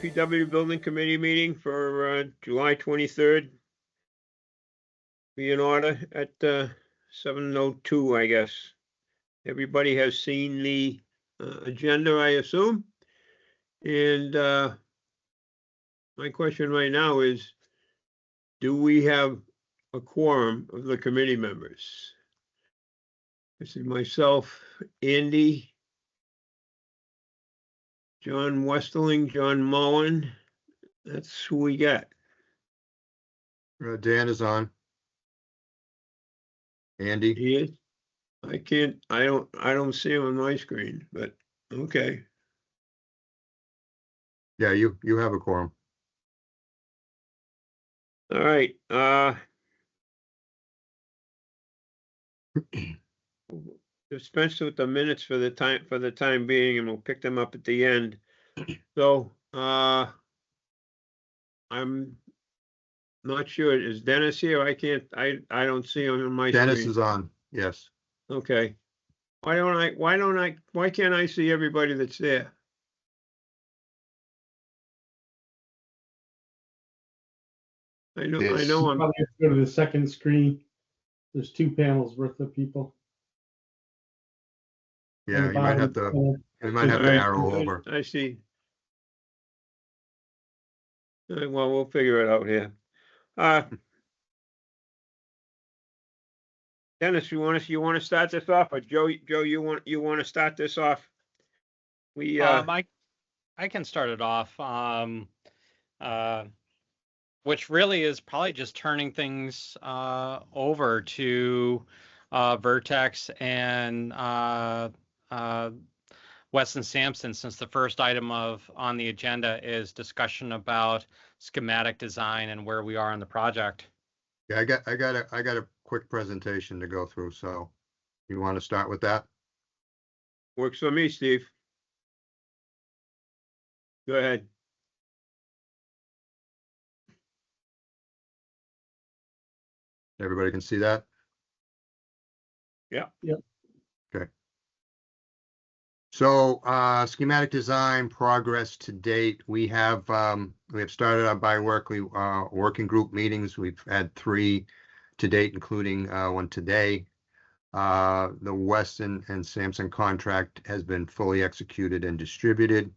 DPW Building Committee meeting for July 23rd. Be in order at 7:02, I guess. Everybody has seen the agenda, I assume. And my question right now is, do we have a quorum of the committee members? This is myself, Andy, John Westerling, John Mullen. That's who we got. Dan is on. Andy? He is? I don't see him on my screen, but okay. Yeah, you have a quorum. All right. Dispense with the minutes for the time being, and we'll pick them up at the end. So I'm not sure. Is Dennis here? I don't see him on my Dennis screen. is on, yes. Okay. Why can't I see everybody that's there? I know I'm Probably have to go to the second screen. There's two panels worth of people. Yeah, you might have to arrow over. I see. Well, we'll figure it out here. Dennis, you want to start this off, or Joe, you want to start this off? I can start it off. Which really is probably just turning things over to Vertex and Weston Sampson, since the first item on the agenda is discussion about schematic design and where we are in the project. Yeah, I got a quick presentation to go through, so you want to start with that? Works for me, Steve. Go ahead. Everybody can see that? Yeah. Yep. Okay. So schematic design progress to date. We have started our bi-weekly working group meetings. We've had 3 to date, including one today. The Weston and Sampson contract has been fully executed and distributed.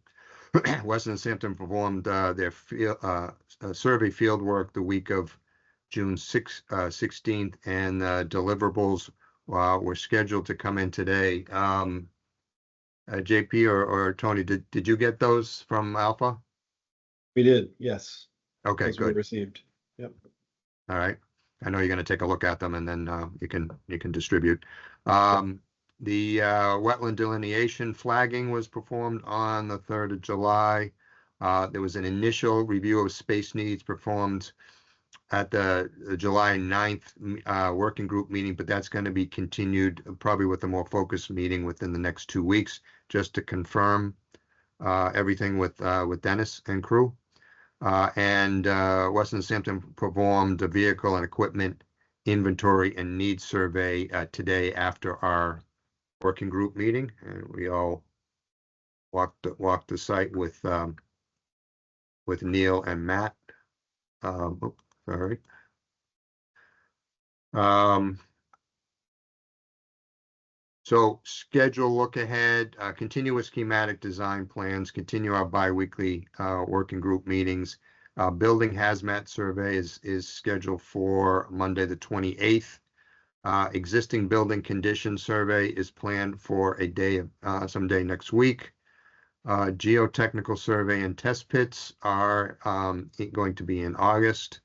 Weston and Sampson performed their survey field work the week of June 16th, and deliverables were scheduled to come in today. JP or Tony, did you get those from Alpha? We did, yes. Okay, those good. were received. Yep. All right. I know you're going to take a look at them, and then you can distribute. The wetland delineation flagging was performed on the 3rd of July. There was an initial review of space needs performed at the July 9th working group meeting, but that's going to be continued probably with a more focused meeting within the next 2 weeks, just to confirm everything with Dennis and crew. And Weston and Sampson performed a vehicle and equipment inventory and needs survey today after our working group meeting, and we all walked the site with Neil and Matt. Sorry. So schedule look ahead, continue with schematic design plans, continue our bi-weekly working group meetings. Building hazmat survey is scheduled for Monday the 28th. Existing building condition survey is planned for a day someday next week. Geotechnical survey and test pits are going to be in August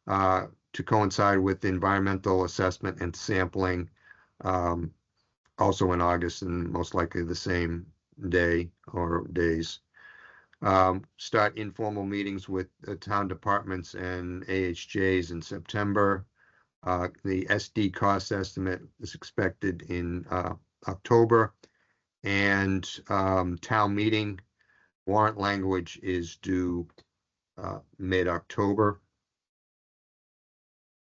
to coincide with environmental assessment and sampling, also in August, and most likely the same day or days. Start informal meetings with town departments and AHJs in September. The SD cost estimate is expected in October, and town meeting warrant language is due mid-October.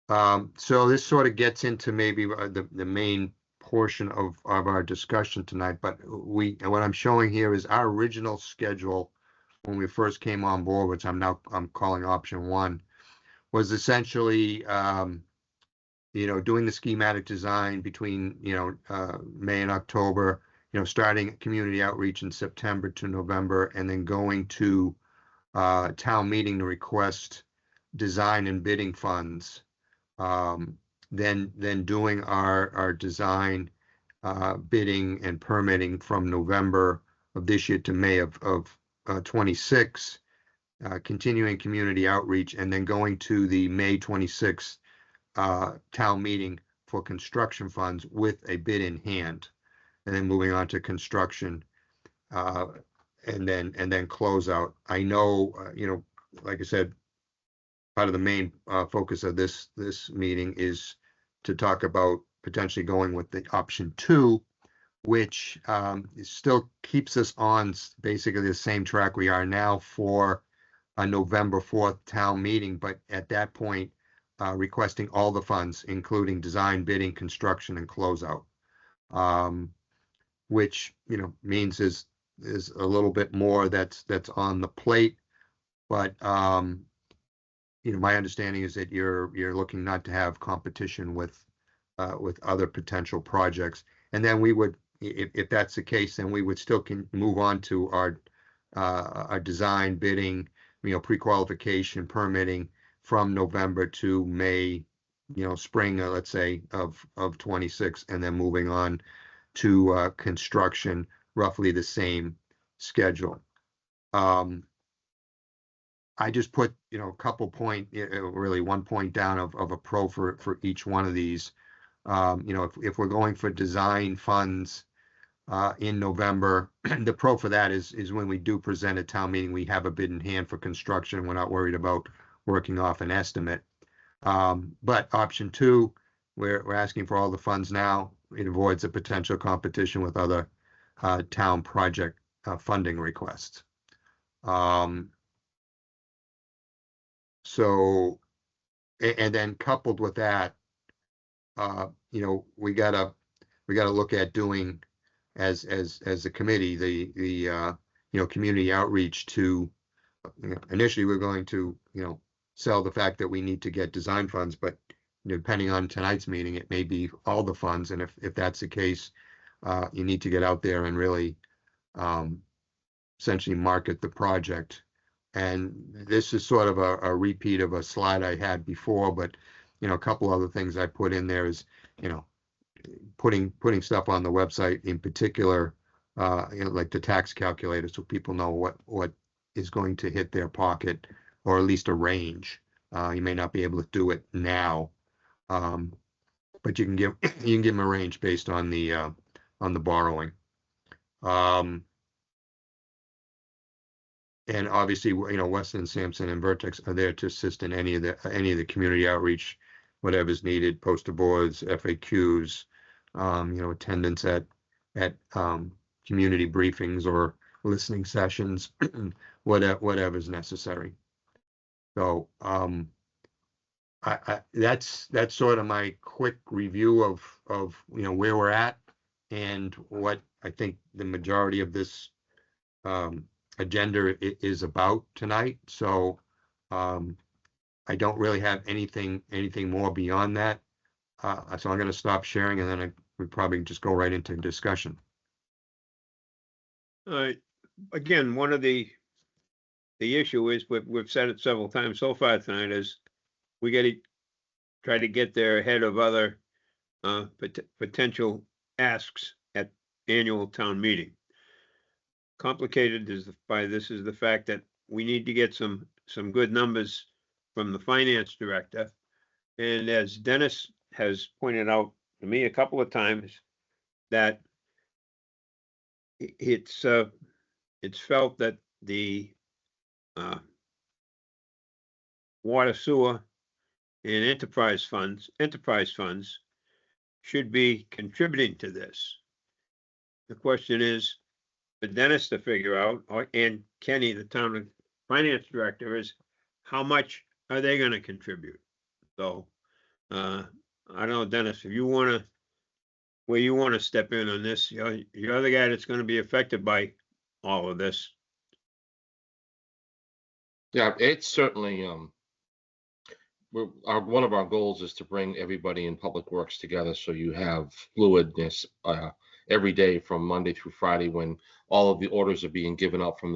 So this sort of gets into maybe the main portion of our discussion tonight, but what I'm showing here is our original schedule when we first came on board, which I'm calling option one, was essentially, doing the schematic design between, May and October, starting community outreach in September to November, and then going to town meeting to request design and bidding funds. Then doing our design, bidding and permitting from November of this year to May of 26, continuing community outreach, and then going to the May 26 town meeting for construction funds with a bid in hand, and then moving on to construction, and then close out. I know, like I said, part of the main focus of this meeting is to talk about potentially going with the option two, which still keeps us on basically the same track we are now for a November 4th town meeting, but at that point, requesting all the funds, including design, bidding, construction, and closeout, which means is a little bit more that's on the plate, but my understanding is that you're looking not to have competition with other potential projects, and then we would, if that's the case, then we would still move on to our design, bidding, pre-qualification, permitting from November to May, spring, let's say, of 26, and then moving on to construction, roughly the same schedule. I just put, a couple point, really 1 point down of a pro for each one of these. If we're going for design funds in November, the pro for that is when we do present at town meeting, we have a bid in hand for construction. We're not worried about working off an estimate. But option two, we're asking for all the funds now. It avoids a potential competition with other town project funding requests. So, and then coupled with that, we gotta look at doing as a committee, the community outreach to, initially we're going to, sell the fact that we need to get design funds, but depending on tonight's meeting, it may be all the funds. And if that's the case, you need to get out there and really essentially market the project. And this is sort of a repeat of a slide I had before, but a couple other things I put in there is, putting stuff on the website, in particular, like the tax calculator, so people know what is going to hit their pocket, or at least a range. You may not be able to do it now, but you can give them a range based on the borrowing. And obviously, Weston, Sampson, and Vertex are there to assist in any of the community outreach, whatever's needed, poster boards, FAQs, attendance at community briefings or listening sessions, whatever's necessary. So that's sort of my quick review of where we're at and what I think the majority of this agenda is about tonight. So I don't really have anything more beyond that. So I'm going to stop sharing, and then we probably just go right into discussion. Again, one of the issue is, we've said it several times so far tonight, is we got to try to get there ahead of other potential asks at annual town meeting. Complicated is the fact that we need to get some good numbers from the finance director, and as Dennis has pointed out to me a couple of times, that it's felt that the water, sewer, and enterprise funds should be contributing to this. The question is for Dennis to figure out, and Kenny, the town finance director, is how much are they going to contribute? So I don't know, Dennis, if you want to, where you want to step in on this, you're the guy that's going to be affected by all of this. Yeah, it's certainly, one of our goals is to bring everybody in Public Works together so you have fluidness every day from Monday through Friday when all of the orders are being given out from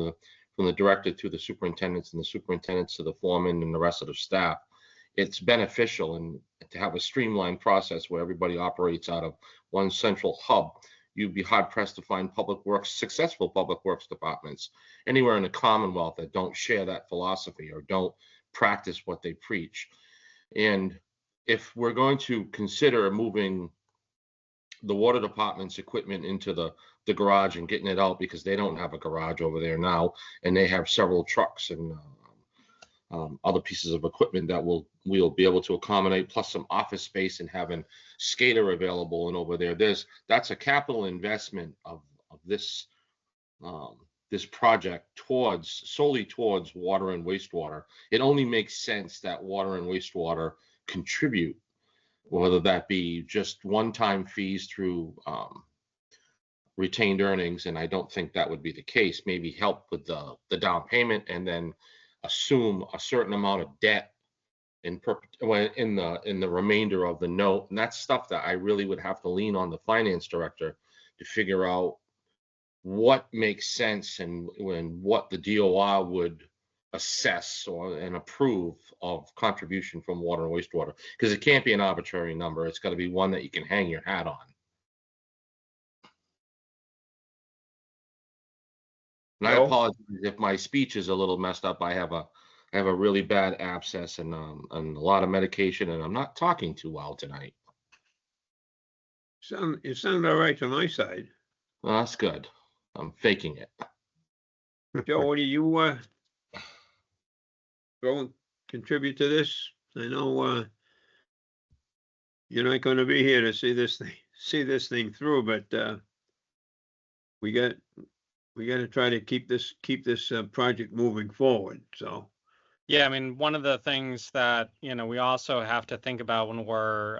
the director to the superintendents and the superintendents to the foreman and the rest of the staff. It's beneficial and to have a streamlined process where everybody operates out of one central hub. You'd be hard pressed to find successful public works departments anywhere in the Commonwealth that don't share that philosophy or don't practice what they preach. And if we're going to consider moving the water department's equipment into the garage and getting it out because they don't have a garage over there now, and they have several trucks and other pieces of equipment that we'll be able to accommodate, plus some office space and having skater available and over there. That's a capital investment of this this project solely towards water and wastewater. It only makes sense that water and wastewater contribute, whether that be just one-time fees through retained earnings, and I don't think that would be the case. Maybe help with the down payment and then assume a certain amount of debt in the remainder of the note. And that's stuff that I really would have to lean on the finance director to figure out what makes sense and what the DOR would assess and approve of contribution from water and wastewater, because it can't be an arbitrary number. It's got to be one that you can hang your hat on. And I apologize if my speech is a little messed up. I have a really bad abscess and a lot of medication, and I'm not talking too well tonight. It sounded all right to my side. Well, that's good. I'm faking it. Joe, what do you go and contribute to this? I know you're not going to be here to see this thing through, but we got to try to keep this project moving forward. So. Yeah, I mean, one of the things that, we also have to think about when we're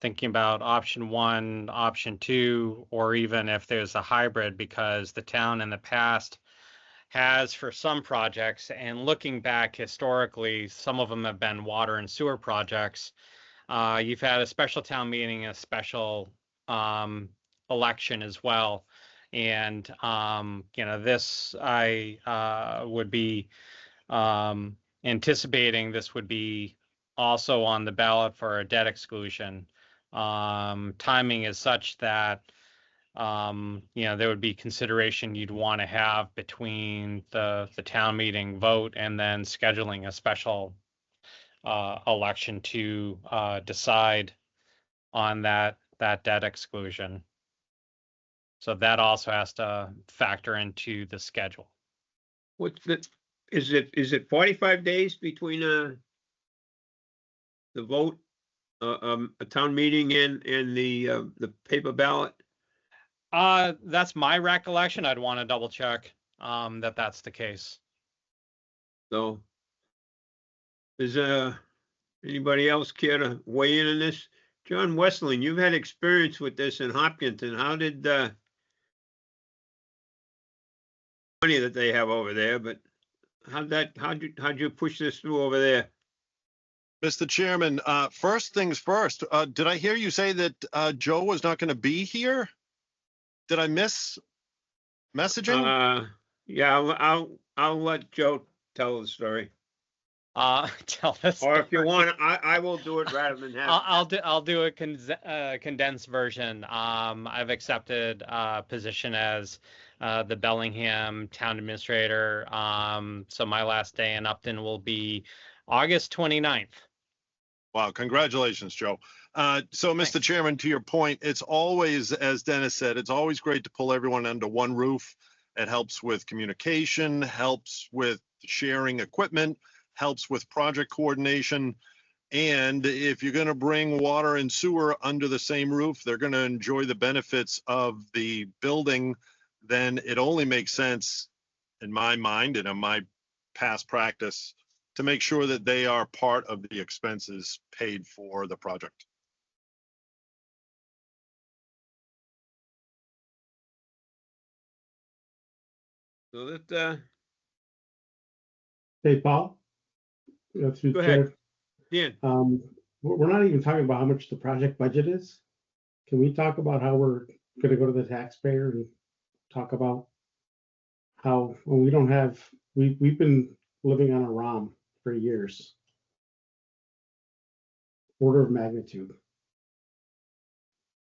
thinking about option 1, option 2, or even if there's a hybrid, because the town in the past has for some projects, and looking back historically, some of them have been water and sewer projects. You've had a special town meeting, a special election as well. And, this I would be anticipating this would be also on the ballot for a debt exclusion. Timing is such that there would be consideration you'd want to have between the town meeting vote and then scheduling a special election to decide on that debt exclusion. So that also has to factor into the schedule. Is it 45 days between the vote, a town meeting and the paper ballot? That's my recollection. I'd want to double check that's the case. So, is anybody else care to weigh in on this? John Westling, you've had experience with this in Hopkinton. How did money that they have over there? But how'd you push this through over there? Mr. Chairman, first things first, did I hear you say that Joe was not going to be here? Did I miss messaging? Yeah, I'll let Joe tell the story. Tell this. Or if you want, I will do it rather than have. I'll do a condensed version. I've accepted a position as the Bellingham town administrator. So my last day in Upton will be August 29th. Wow, congratulations, Joe. So, Mr. Chairman, to your point, it's always, as Dennis said, it's always great to pull everyone under one roof. It helps with communication, helps with sharing equipment, helps with project coordination. And if you're going to bring water and sewer under the same roof, they're going to enjoy the benefits of the building. Then it only makes sense, in my mind and in my past practice, to make sure that they are part of the expenses paid for the project. So that Hey, Paul? Through Go the ahead. chair. Dan, We're not even talking about how much the project budget is. Can we talk about how we're gonna go to the taxpayer and talk about how, well, we don't have, we've been living on a ROM for years. Order of magnitude.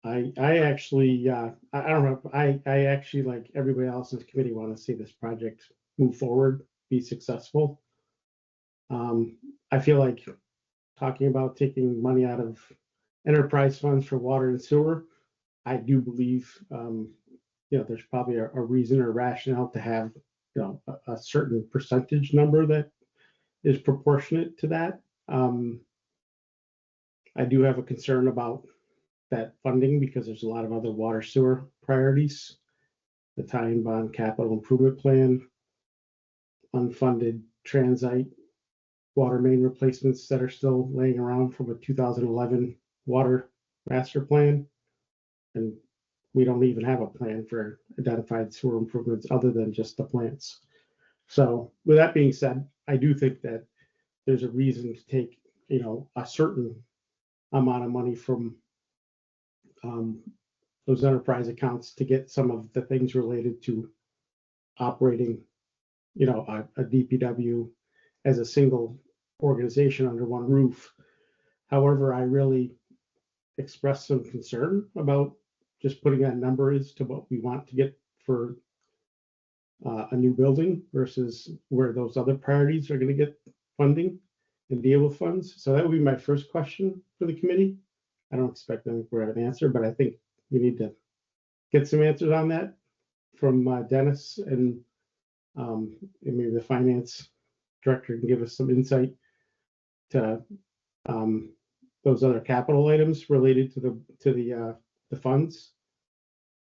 I actually, I don't know, I actually, like everybody else in the committee, want to see this project move forward, be successful. I feel like talking about taking money out of enterprise funds for water and sewer, I do believe, there's probably a reason or rationale to have, a certain percentage number that is proportionate to that. I do have a concern about that funding because there's a lot of other water sewer priorities. The tie-in bond capital improvement plan, unfunded transite water main replacements that are still laying around from a 2011 water master plan. And we don't even have a plan for identified sewer improvements other than just the plants. So with that being said, I do think that there's a reason to take, a certain amount of money from those enterprise accounts to get some of the things related to operating, a DPW as a single organization under one roof. However, I really expressed some concern about just putting that number as to what we want to get for a new building versus where those other priorities are going to get funding and deal with funds. So that would be my first question for the committee. I don't expect them to have an answer, but I think we need to get some answers on that from Dennis, and maybe the finance director can give us some insight to those other capital items related to the funds.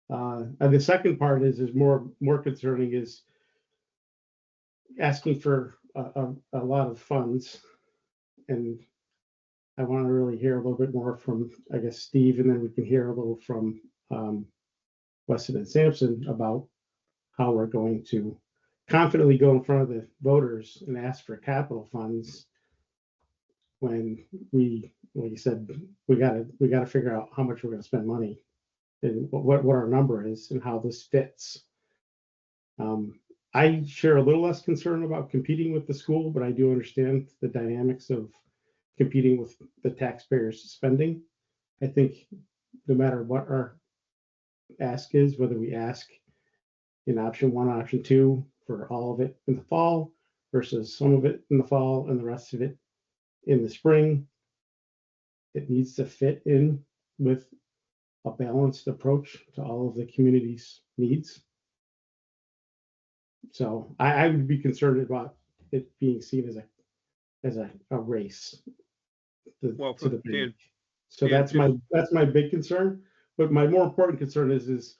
And the second part is more concerning, is asking for a lot of funds, and I want to really hear a little bit more from, I guess, Steve, and then we can hear a little from Weston and Sampson about how we're going to confidently go in front of the voters and ask for capital funds when we, like you said, we gotta figure out how much we're gonna spend money and what our number is and how this fits. I share a little less concern about competing with the school, but I do understand the dynamics of competing with the taxpayers' spending. I think no matter what our ask is, whether we ask in option one, option two for all of it in the fall versus some of it in the fall and the rest of it in the spring, it needs to fit in with a balanced approach to all of the community's needs. So I would be concerned about it being seen as a race well, to the Dan, bank. So Dan, that's my big concern. But my more important concern is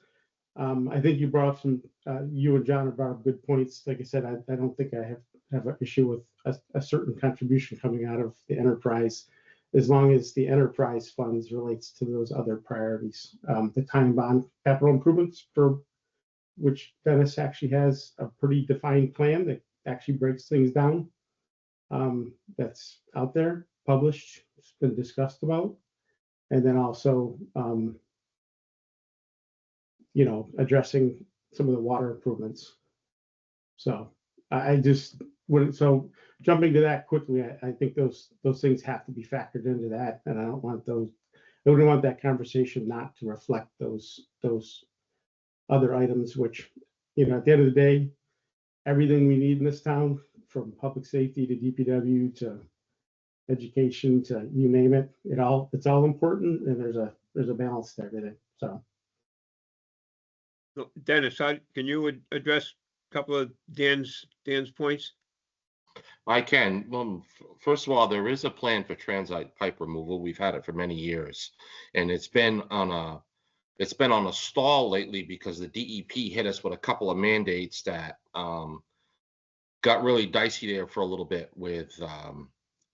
I think you brought up some, you and John have brought up good points. Like I said, I don't think I have an issue with a certain contribution coming out of the enterprise, as long as the enterprise funds relates to those other priorities. The time bond capital improvements, for which Dennis actually has a pretty defined plan that actually breaks things down. That's out there, published, it's been discussed about. And then also, addressing some of the water improvements. So I just wouldn't, so jumping to that quickly, I think those things have to be factored into that. And I wouldn't want that conversation not to reflect those other items, which, at the end of the day, everything we need in this town, from public safety to DPW to education to you name it, it's all important, and there's a balance to everything. So Dennis, can you address a couple of Dan's points? I can. Well, first of all, there is a plan for transite pipe removal. We've had it for many years, and it's been on a stall lately because the DEP hit us with a couple of mandates that got really dicey there for a little bit with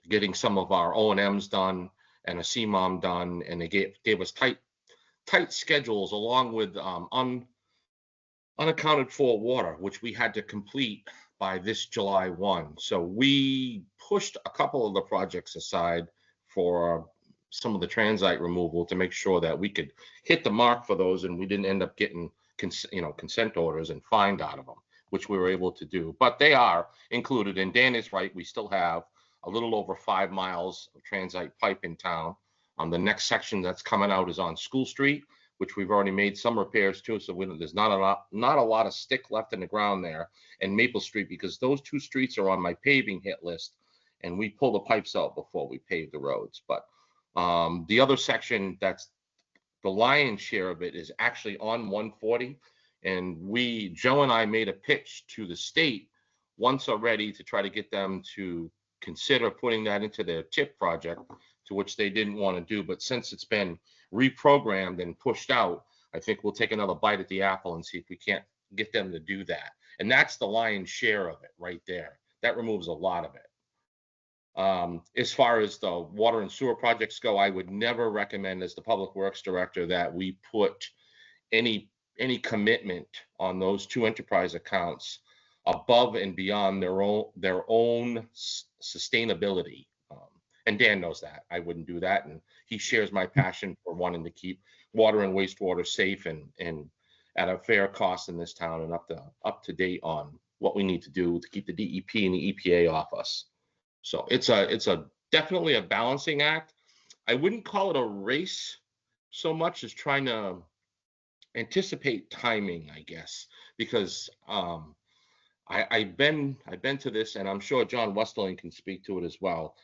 getting some of our O&Ms done and a CMOM done, and they gave us tight schedules along with unaccounted for water, which we had to complete by this July 1. So we pushed a couple of the projects aside for some of the transite removal to make sure that we could hit the mark for those, and we didn't end up getting consent orders and fined out of them, which we were able to do. But they are included, and Dan is right, we still have a little over 5 miles of transite pipe in town. The next section that's coming out is on School Street, which we've already made some repairs to, so there's not a lot of stick left in the ground there. And Maple Street, because those 2 streets are on my paving hit list, and we pull the pipes out before we pave the roads. But the other section, that's the lion's share of it, is actually on 140. And Joe and I made a pitch to the state once already to try to get them to consider putting that into their TIP project, to which they didn't want to do. But since it's been reprogrammed and pushed out, I think we'll take another bite at the apple and see if we can't get them to do that. And that's the lion's share of it right there. That removes a lot of it. As far as the water and sewer projects go, I would never recommend, as the Public Works Director, that we put any commitment on those 2 enterprise accounts above and beyond their own sustainability. And Dan knows that. I wouldn't do that. And he shares my passion for wanting to keep water and wastewater safe and at a fair cost in this town, and up to date on what we need to do to keep the DEP and the EPA off us. So it's definitely a balancing act. I wouldn't call it a race so much as trying to anticipate timing, I guess, because I've been to this, and I'm sure John Westerling can speak to it as well.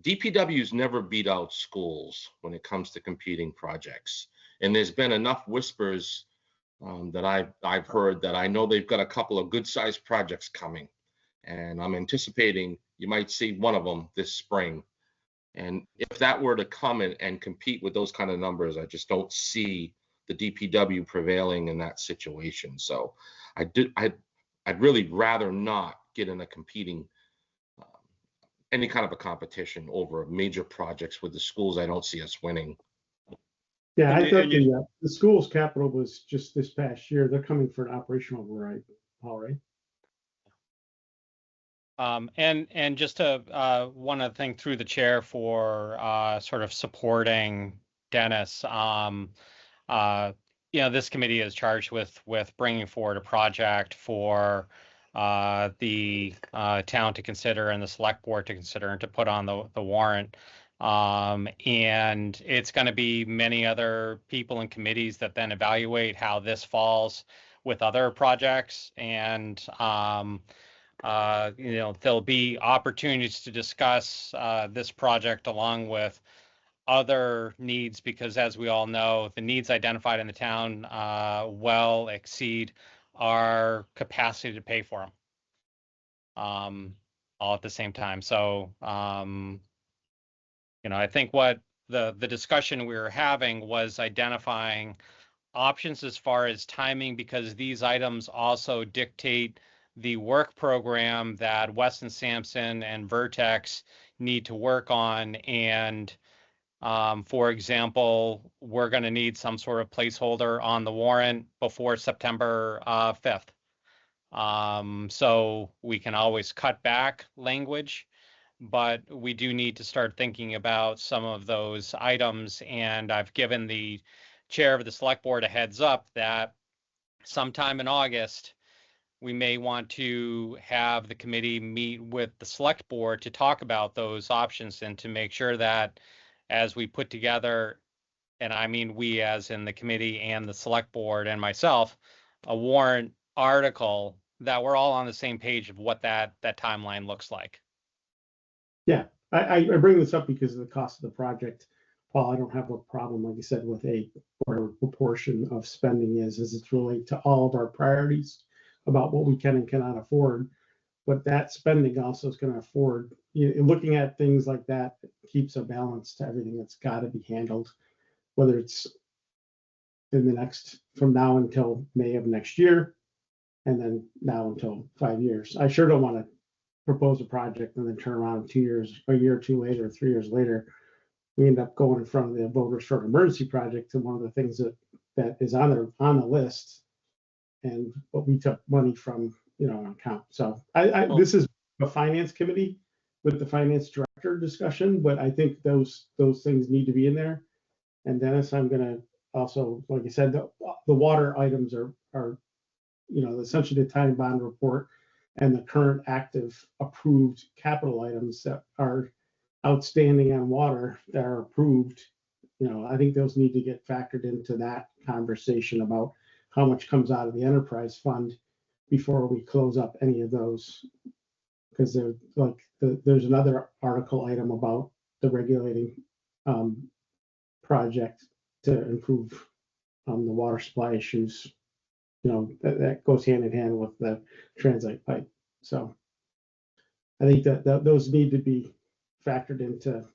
DPW's never beat out schools when it comes to competing projects. And there's been enough whispers that I've heard that I know they've got a couple of good-sized projects coming. And I'm anticipating you might see one of them this spring. And if that were to come and compete with those kind of numbers, I just don't see the DPW prevailing in that situation. So I'd really rather not get in a competing any kind of a competition over major projects with the schools. I don't see us winning. Yeah, I thought the school's capital was just this past year. They're coming for an operational override, all right? And just to want to think through the chair for sort of supporting Dennis. This committee is charged with bringing forward a project for the town to consider and the select board to consider and to put on the warrant. And it's going to be many other people and committees that then evaluate how this falls with other projects. And, there'll be opportunities to discuss this project along with other needs, because as we all know, the needs identified in the town well exceed our capacity to pay for them all at the same time. So, I think what the discussion we were having was identifying options as far as timing, because these items also dictate the work program that Weston Sampson and Vertex need to work on. And for example, we're going to need some sort of placeholder on the warrant before September 5th. So we can always cut back language, but we do need to start thinking about some of those items. And I've given the chair of the select board a heads up that sometime in August, we may want to have the committee meet with the select board to talk about those options and to make sure that as we put together, and I mean we as in the committee and the select board and myself, a warrant article, that we're all on the same page of what that timeline looks like. Yeah, I bring this up because of the cost of the project. Paul, I don't have a problem, like you said, with whatever proportion of spending is it's related to all of our priorities about what we can and cannot afford. But that spending also is going to afford, looking at things like that keeps a balance to everything that's got to be handled, whether it's from now until May of next year, and then now until 5 years. I sure don't want to propose a project and then turn around 2 years, a year or two later, 3 years later, we end up going in front of the voters for an emergency project. And one of the things that is on the list, but we took money from on account. So Well- this is a finance committee with the finance director discussion, but I think those things need to be in there. And Dennis, I'm gonna also, like I said, the water items are essentially the time bond report and the current active approved capital items that are outstanding on water that are approved. I think those need to get factored into that conversation about how much comes out of the enterprise fund before we close up any of those. Because there's another article item about the regulating project to improve the water supply issues. That goes hand in hand with the transite pipe. So I think that those need to be factored into.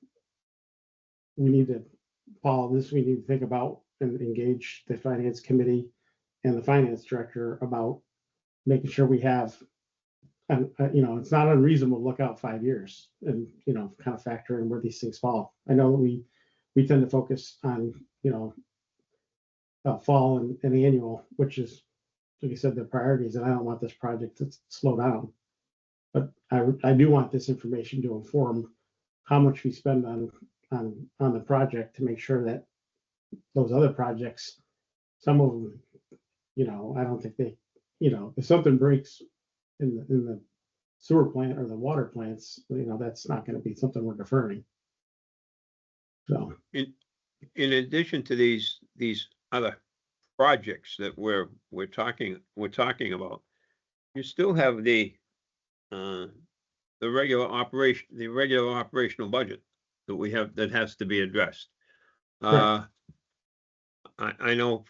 We need to follow this. We need to think about and engage the finance committee and the finance director about making sure we have. And it's not unreasonable to look out 5 years and kind of factor in where these things fall. I know that we tend to focus on fall and annual, which is, like I said, the priorities, and I don't want this project to slow down. But I do want this information to inform how much we spend on the project to make sure that those other projects, some of them, I don't think they, if something breaks in the sewer plant or the water plants, that's not going to be something we're deferring. So in addition to these other projects that we're talking about, you still have the regular operational budget that we have that has to be addressed. I know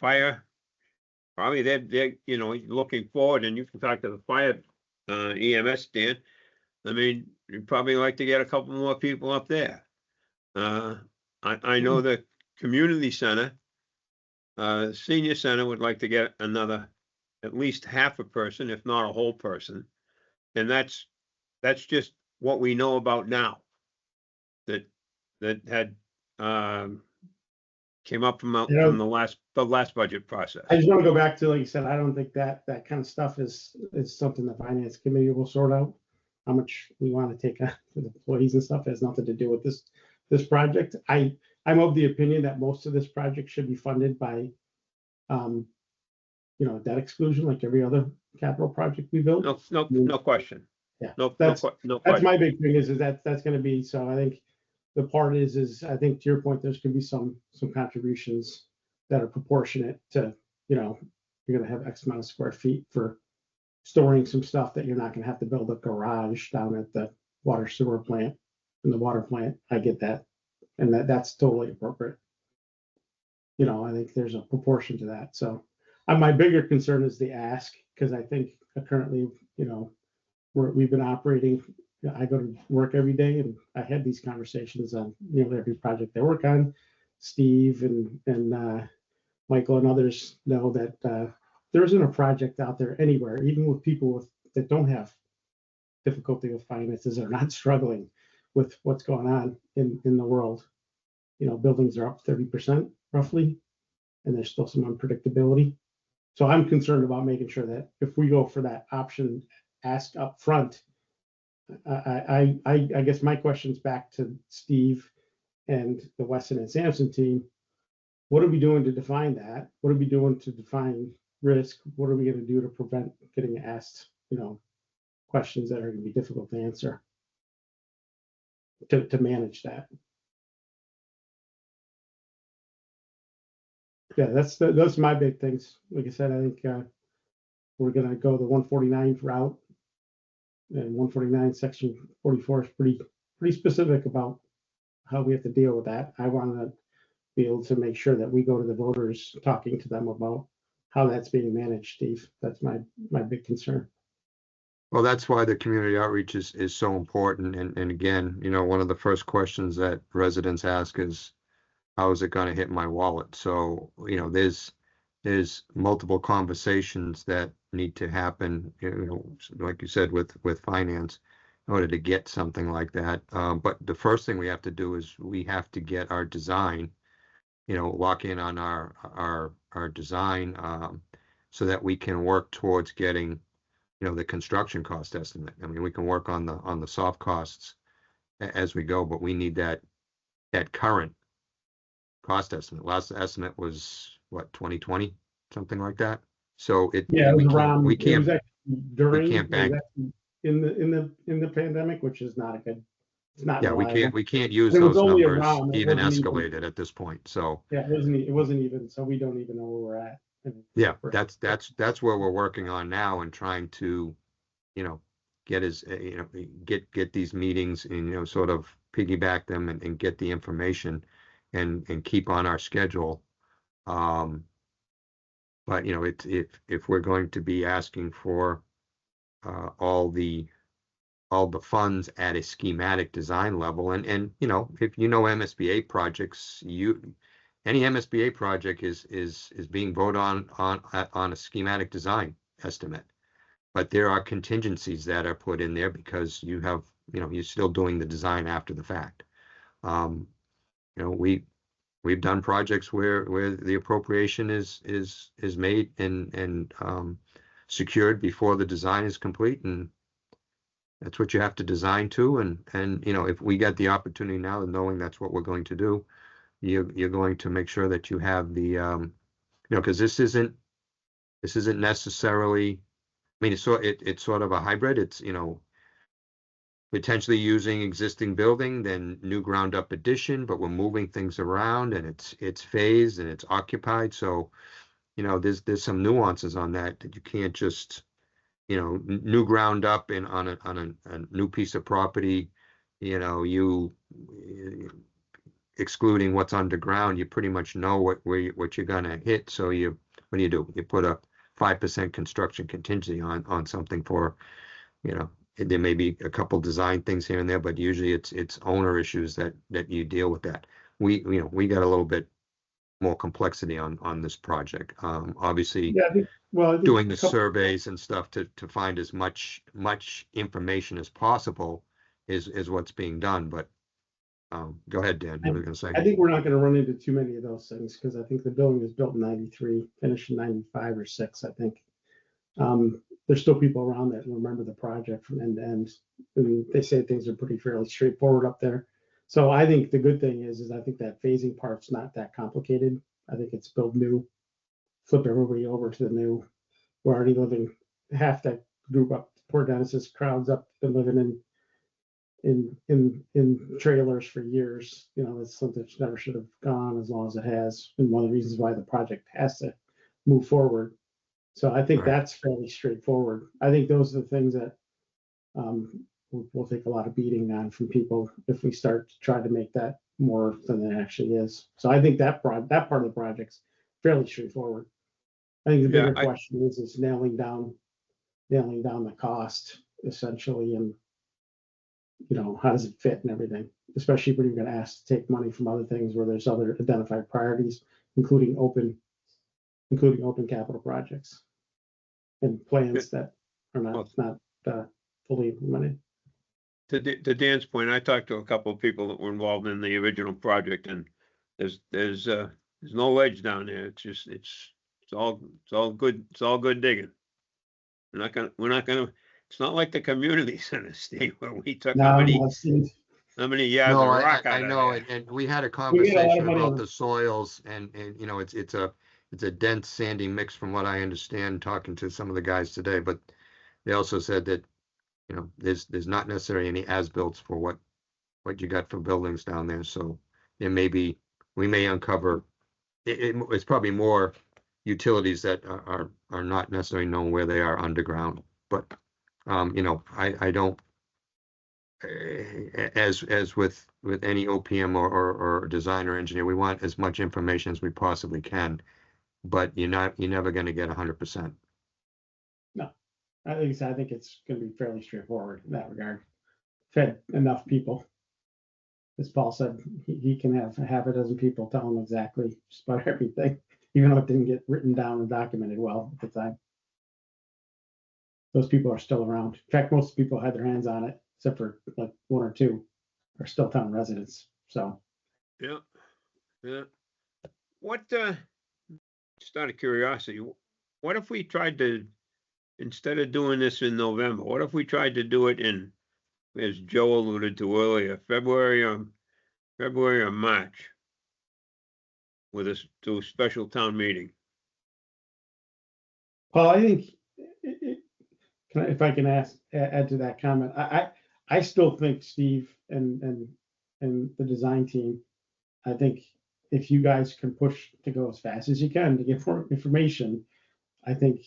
fire, probably they're looking forward, and you can talk to the fire EMS, Dan. I mean, you'd probably like to get a couple more people up there. I know the community center, senior center would like to get another, at least half a person, if not a whole person. And that's just what we know about now. That had came up from the last budget process. I just want to go back to, like you said, I don't think that kind of stuff is something the finance committee will sort out. How much we want to take on for the employees and stuff has nothing to do with this project. I'm of the opinion that most of this project should be funded by, debt exclusion, like every other capital project we build. No question. Yeah, no that's question. my big thing is that's going to be. So I think the part is I think to your point, there's going to be some contributions that are proportionate to, you're going to have X amount of square feet for storing some stuff that you're not going to have to build a garage down at the water sewer plant and the water plant. I get that. And that's totally appropriate. I think there's a proportion to that. So my bigger concern is the ask, because I think currently, we've been operating. I go to work every day, and I had these conversations on every project I work on. Steve and Michael and others know that there isn't a project out there anywhere, even with people that don't have difficulty with finances or not struggling with what's going on in the world. Buildings are up 30% roughly, and there's still some unpredictability. So I'm concerned about making sure that if we go for that option ask up front, I guess my question's back to Steve and the Weston and Sampson team. What are we doing to define that? What are we doing to define risk? What are we going to do to prevent getting asked, questions that are going to be difficult to answer, to manage that? Yeah, those are my big things. Like I said, I think we're going to go the 149 route, and 149 section 44 is pretty specific about how we have to deal with that. I want to be able to make sure that we go to the voters talking to them about how that's being managed, Steve. That's my big concern. Well, that's why the community outreach is so important. And again, one of the first questions that residents ask is, how is it going to hit my wallet? So, there's multiple conversations that need to happen, like you said, with finance in order to get something like that. But the first thing we have to do is we have to get our design, lock in on our design, so that we can work towards getting the construction cost estimate. I mean, we can work on the soft costs as we go, but we need that current cost estimate. Last estimate was what, 2020, something like that. So Yeah, it was around. we It was can't actually during. we can't it was bank. actually in the pandemic, which is not a good. It's not Yeah, reliable. we can't use It was those only numbers around. It even wasn't escalated at this point. So Yeah, it wasn't even. So we don't even know where we're at. yeah, that's where we're working on now and trying to, get get these meetings and, sort of piggyback them and get the information and keep on our schedule. But if we're going to be asking for all the funds at a schematic design level, and if MSBA projects, any MSBA project is being voted on a schematic design estimate. But there are contingencies that are put in there because you're still doing the design after the fact. We've done projects where the appropriation is made and secured before the design is complete, and that's what you have to design to. And if we get the opportunity now, knowing that's what we're going to do, you're going to make sure that you have the because this isn't necessarily. I mean, it's sort of a hybrid. It's potentially using existing building, then new ground up addition, but we're moving things around and it's phased and it's occupied. So, there's some nuances on that you can't just, new ground up on a new piece of property, you excluding what's underground, you pretty much know what you're gonna hit. So what do? You put a 5% construction contingency on something for, there may be a couple design things here and there, but usually it's owner issues that you deal with that. We got a little bit more complexity on this project. Obviously, Yeah, I think doing the surveys and stuff to find as much information as possible is what's being done. But go ahead, Dan. What were you going to say? I think we're not going to run into too many of those things because I think the building was built in '93, finished in '95 or '6, I think. There's still people around that remember the project from end to end. I mean, they say things are pretty fairly straightforward up there. So I think the good thing is I think that phasing part's not that complicated. I think it's build new, flip everybody over to the new. We're already living half that group up. Poor Dennis's crowds up, been living in trailers for years. That's something that never should have gone as long as it has. And one of the reasons why the project has to move forward. So I think Right. that's fairly straightforward. I think those are the things that we'll take a lot of beating on from people if we start to try to make that more than it actually is. So I think that part of the project's fairly straightforward. I think the bigger question is nailing down the cost essentially, and how does it fit and everything, especially when you're going to ask to take money from other things where there's other identified priorities, including open capital projects and plans that are not fully implemented. To Dan's point, I talked to a couple of people that were involved in the original project, and there's no ledge down there. It's just it's all good. It's all good digging. We're not gonna. It's not like the community center, Steve, where we took how many yards No, of rock out I of know, there. and we had a lot of conversation money about on the soils, and it's a dense sandy mix from what I understand talking to some of the guys today. But they also said that there's not necessarily any as-builts for what you got for buildings down there. So we may uncover it's probably more utilities that are not necessarily known where they are underground. But I don't. As with any OPM or designer engineer, we want as much information as we possibly can, but you're never going to get 100%. No, I think it's going to be fairly straightforward in that regard. Fed enough people, as Paul said, he can have half a dozen people tell him exactly just about everything, even though it didn't get written down and documented well at the time. Those people are still around. In fact, most people had their hands on it, except for like one or two are still town residents. So Yeah. What? Just out of curiosity, what if we tried to instead of doing this in November, what if we tried to do it in, as Joe alluded to earlier, February or March? With to a special town meeting. Paul, I think, if I can add to that comment, I still think Steve and the design team, I think if you guys can push to go as fast as you can to get more information, I think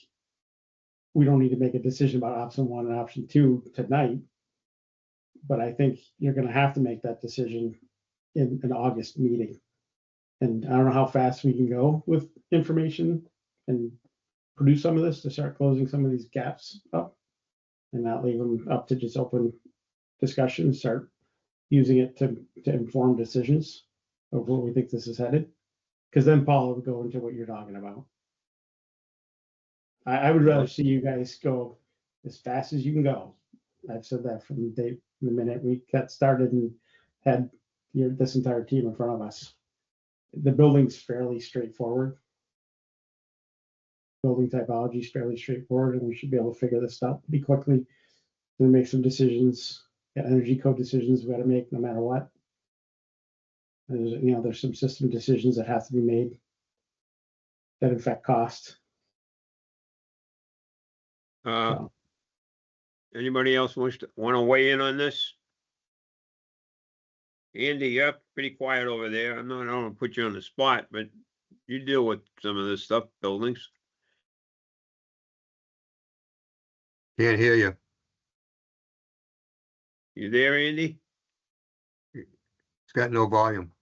we don't need to make a decision about option 1 and option 2 tonight. But I think you're gonna have to make that decision in an August meeting. And I don't know how fast we can go with information and produce some of this to start closing some of these gaps up and not leave them up to just open discussion, start using it to inform decisions of where we think this is headed. Because then Paul will go into what you're talking about. I would rather see you guys go as fast as you can go. I've said that from the minute we got started and had this entire team in front of us. The building's fairly straightforward. Building typology is fairly straightforward, and we should be able to figure this out pretty quickly and make some decisions. Got energy code decisions we got to make no matter what. There's some system decisions that have to be made that affect cost. Anybody else want to weigh in on this? Andy, you're pretty quiet over there. I don't want to put you on the spot, but you deal with some of this stuff, buildings. Can't hear you. You there, Andy? It's got no volume.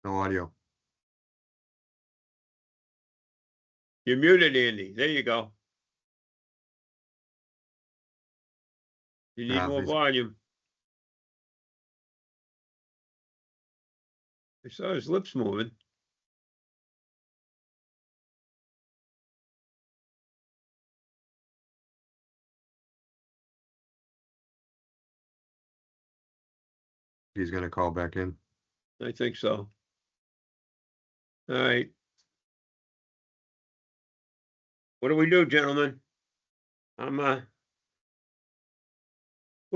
No audio. You're muted, Andy. There you go. You need more volume. I saw his lips moving. He's going to call back in. I think so. All right. What do we do, gentlemen? What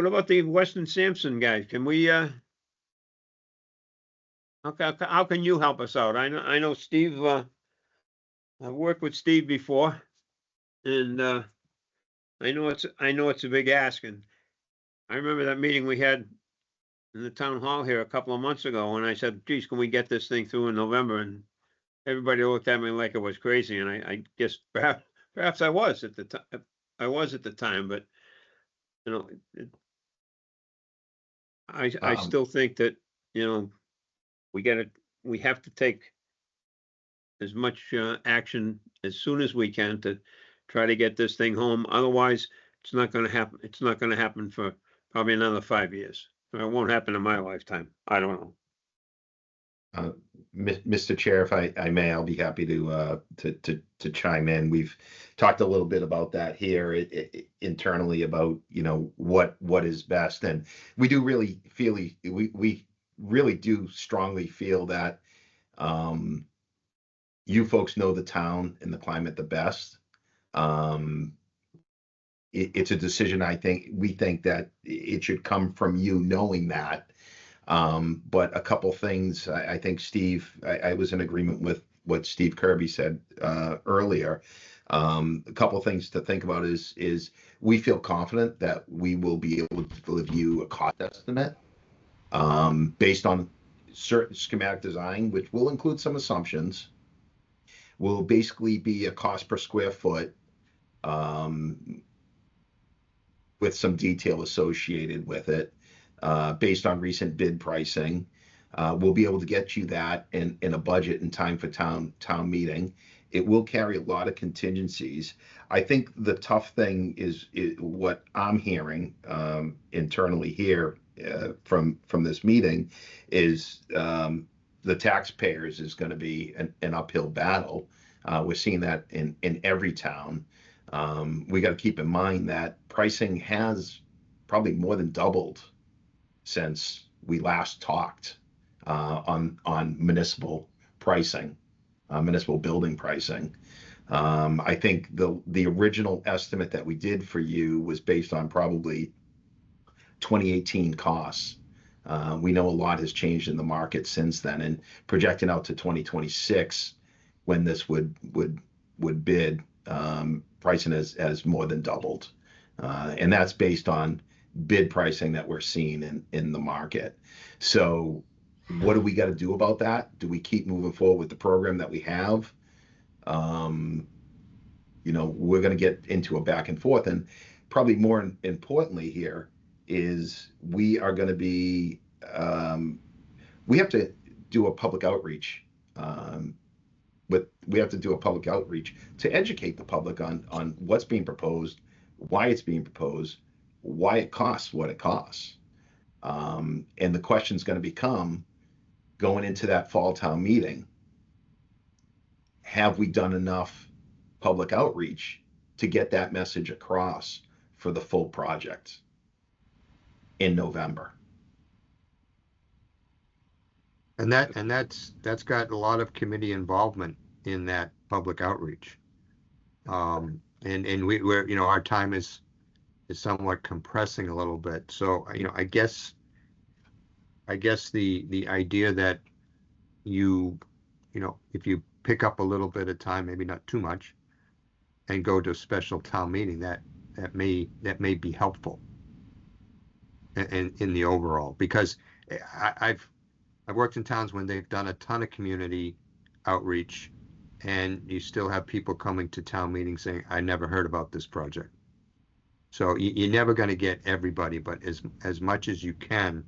about the Weston Sampson guys? Can we, how can you help us out? I know Steve, I've worked with Steve before, and I know it's a big ask, and I remember that meeting we had in the town hall here a couple of months ago when I said, geez, can we get this thing through in November? And everybody looked at me like it was crazy, and I guess perhaps I was at the time. I was at the time, but I still think that we have to take as much action as soon as we can to try to get this thing home. Otherwise, it's not going to happen. It's not going to happen for probably another 5 years. It won't happen in my lifetime. I don't know. Mr. Chair, if I may, I'll be happy to chime in. We've talked a little bit about that here internally about what is best, and we do really feel we really do strongly feel that you folks know the town and the climate the best. It's a decision we think that it should come from you knowing that. But a couple things, I think Steve, I was in agreement with what Steve Kirby said earlier. A couple things to think about is we feel confident that we will be able to give you a cost estimate based on certain schematic design, which will include some assumptions, will basically be a cost per square foot with some detail associated with it. Based on recent bid pricing, we'll be able to get you that in a budget in time for town meeting. It will carry a lot of contingencies. I think the tough thing is what I'm hearing internally here from this meeting is the taxpayers is going to be an uphill battle. We're seeing that in every town. We got to keep in mind that pricing has probably more than doubled since we last talked on municipal pricing, municipal building pricing. I think the original estimate that we did for you was based on probably 2018 costs. We know a lot has changed in the market since then, and projecting out to 2026, when this would bid, pricing has more than doubled, and that's based on bid pricing that we're seeing in the market. So, what do we got to do about that? Do we keep moving forward with the program that we have? We're going to get into a back and forth, and probably more importantly here is we are going to be we have to do a public outreach, we have to do a public outreach to educate the public on what's being proposed, why it's being proposed, why it costs what it costs, and the question is going to become, going into that fall town meeting, have we done enough public outreach to get that message across for the full project in November? And that's got a lot of committee involvement in that public outreach. And we're our time is somewhat compressing a little bit. So I guess the idea that if you pick up a little bit of time, maybe not too much, and go to a special town meeting, that may be helpful in the overall, because I've worked in towns when they've done a ton of community outreach, and you still have people coming to town meetings saying, I never heard about this project. So you're never going to get everybody, but as much as you can,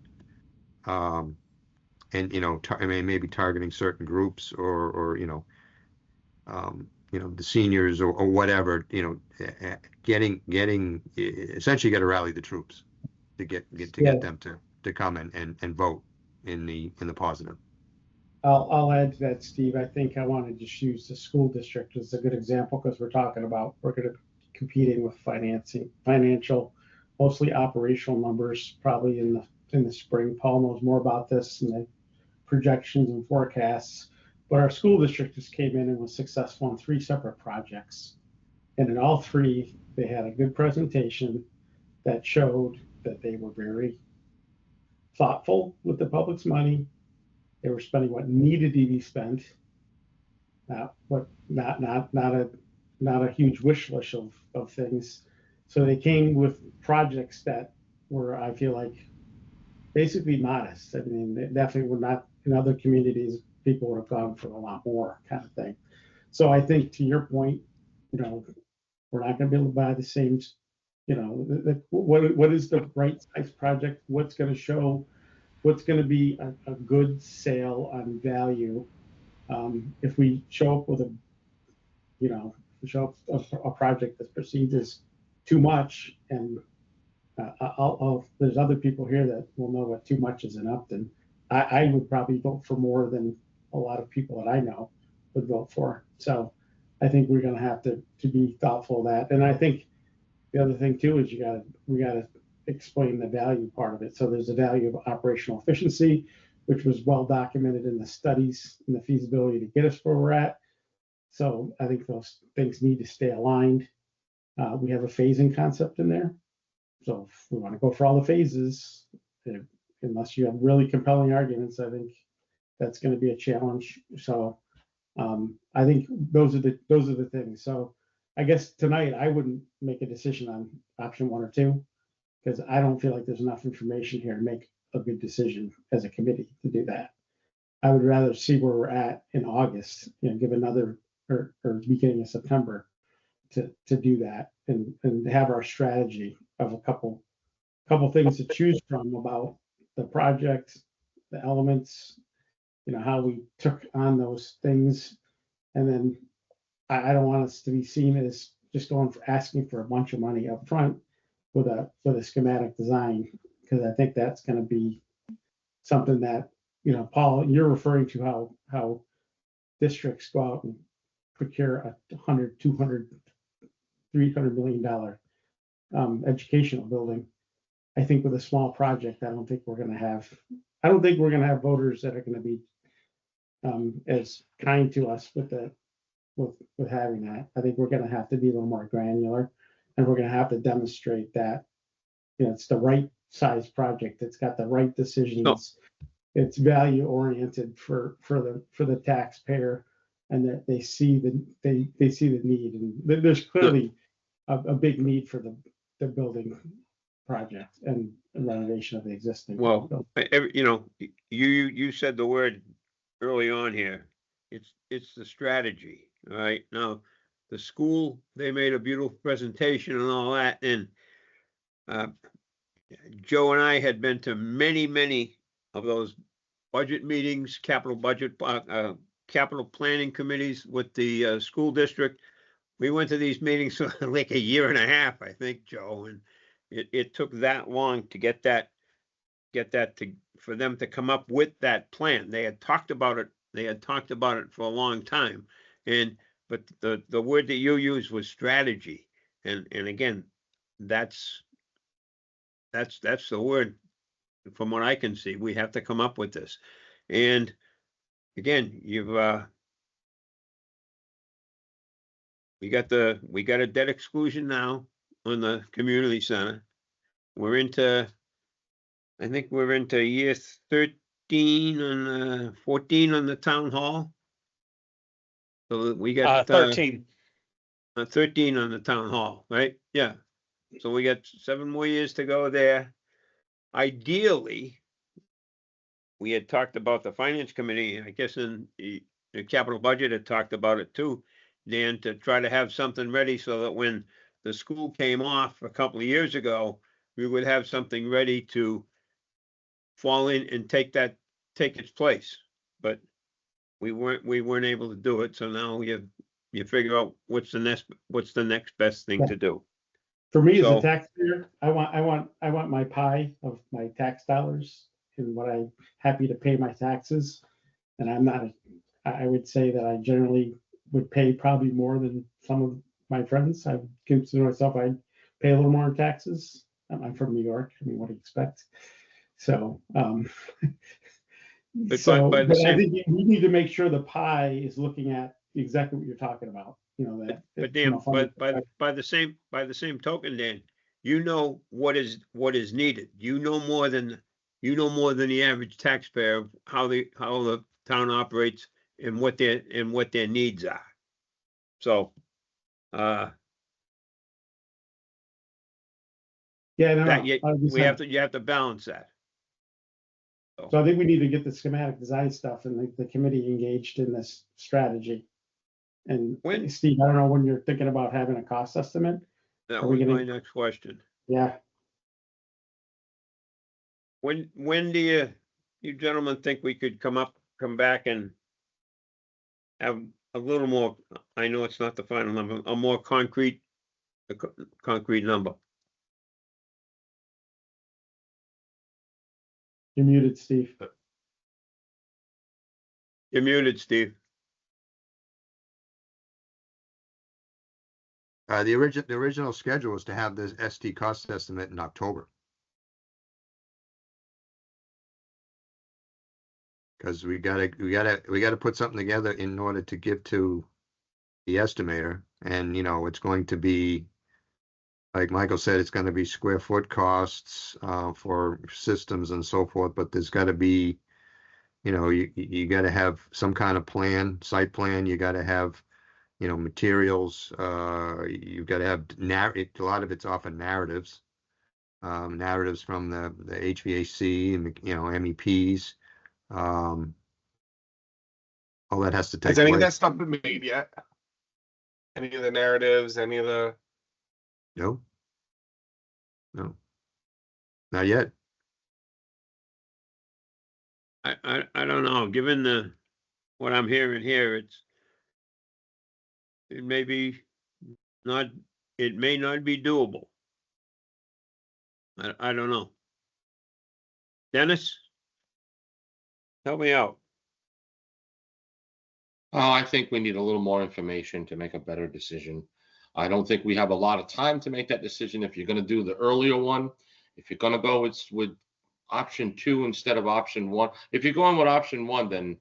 and maybe targeting certain groups or the seniors or whatever, getting essentially got to rally the troops to get them to come and vote in the positive. I'll add to that, Steve. I think I want to just use the school district as a good example, because we're going to be competing with financial, mostly operational numbers, probably in the spring. Paul knows more about this and the projections and forecasts. But our school district just came in and was successful in 3 separate projects. And in all 3, they had a good presentation that showed that they were very thoughtful with the public's money. They were spending what needed to be spent, not a huge wish list of things. So they came with projects that were, I feel like, basically modest. I mean, they definitely were not, in other communities, people would have gone for a lot more, kind of thing. So I think, to your point, we're not going to be able to buy the same, what is the right size project? What's going to show? What's going to be a good sale on value? If we show up with a project that's perceived as too much, and there's other people here that will know what too much is in Upton. I would probably vote for more than a lot of people that I know would vote for. So I think we're going to have to be thoughtful of that. And I think the other thing too is we got to explain the value part of it. So there's a value of operational efficiency, which was well documented in the studies and the feasibility to get us where we're at. So I think those things need to stay aligned. We have a phasing concept in there. So if we want to go for all the phases, unless you have really compelling arguments, I think that's going to be a challenge. So I think those are the things. So I guess tonight I wouldn't make a decision on option 1 or 2, because I don't feel like there's enough information here to make a good decision as a committee to do that. I would rather see where we're at in August, give another or beginning of September to do that, and have our strategy of a couple things to choose from about the project, the elements, how we took on those things. And then I don't want us to be seen as just going for asking for a bunch of money up front with a schematic design, because I think that's going to be something that, Paul, you're referring to how districts go out and procure a $100, $200, $300 million educational building. I think with a small project, I don't think we're going to have voters that are going to be as kind to us with with having that. I think we're gonna have to be a little more granular, and we're gonna have to demonstrate that, it's the right size project, it's got the right decisions, it's value oriented for the taxpayer, and that they see they see the need, and there's clearly a big need for the building project and renovation of the existing. Well, building. you said the word early on here. It's the strategy, all right? Now, the school, they made a beautiful presentation and all that, and Joe and I had been to many of those budget meetings, capital planning committees with the school district. We went to these meetings for like a year and a half, I think, Joe, and it took that long to get that for them to come up with that plan. They had talked about it. They had talked about it for a long time, but the word that you used was strategy, and again, that's the word. From what I can see, we have to come up with this, and again, we got a debt exclusion now on the community center. I think we're into year 13 and 14 on the town hall. So we got 13. 13 on the town hall, right? Yeah. So we got 7 more years to go there. Ideally, we had talked about the finance committee, I guess in the capital budget had talked about it too, Dan, to try to have something ready so that when the school came off a couple of years ago, we would have something ready to fall in and take its place. But we weren't able to do it. So now you figure out what's the next best thing to do. For me as a taxpayer, I want my pie of my tax dollars and what I'm happy to pay my taxes. And I would say that I generally would pay probably more than some of my friends. I would consider myself, I'd pay a little more in taxes. I'm from New York. I mean, what do you expect? So, I think we need to make sure the pie is looking at exactly what you're talking about. But Dan, by the same token, Dan, what is needed. You know more than the average taxpayer of how the town operates and what their needs are. So, yeah, no, you have to balance that. So I think we need to get the schematic design stuff and the committee engaged in this strategy. And Steve, I don't know when you're thinking about having a cost estimate. That was my next question. Yeah. When do you gentlemen think we could come back and have a little more, I know it's not the final number, a more concrete number? You're muted, Steve. You're muted, Steve. The original schedule was to have this ST cost estimate in October. Because we gotta put something together in order to give to the estimator, and it's going to be, like Michael said, it's going to be square foot costs for systems and so forth. But there's got to be, you got to have some kind of plan, site plan. You got to have, materials. You've got to have a lot of it's often narratives, narratives from the HVAC and MEPs. All that has to take Has any place. of that stuff been made yet? Any of the narratives, any of the... No, not yet. I don't know. Given what I'm hearing here, it may not be doable. I don't know. Dennis, help me out. Oh, I think we need a little more information to make a better decision. I don't think we have a lot of time to make that decision. If you're going to do the earlier one, if you're going to go with option 2 instead of option 1, if you're going with option 1, then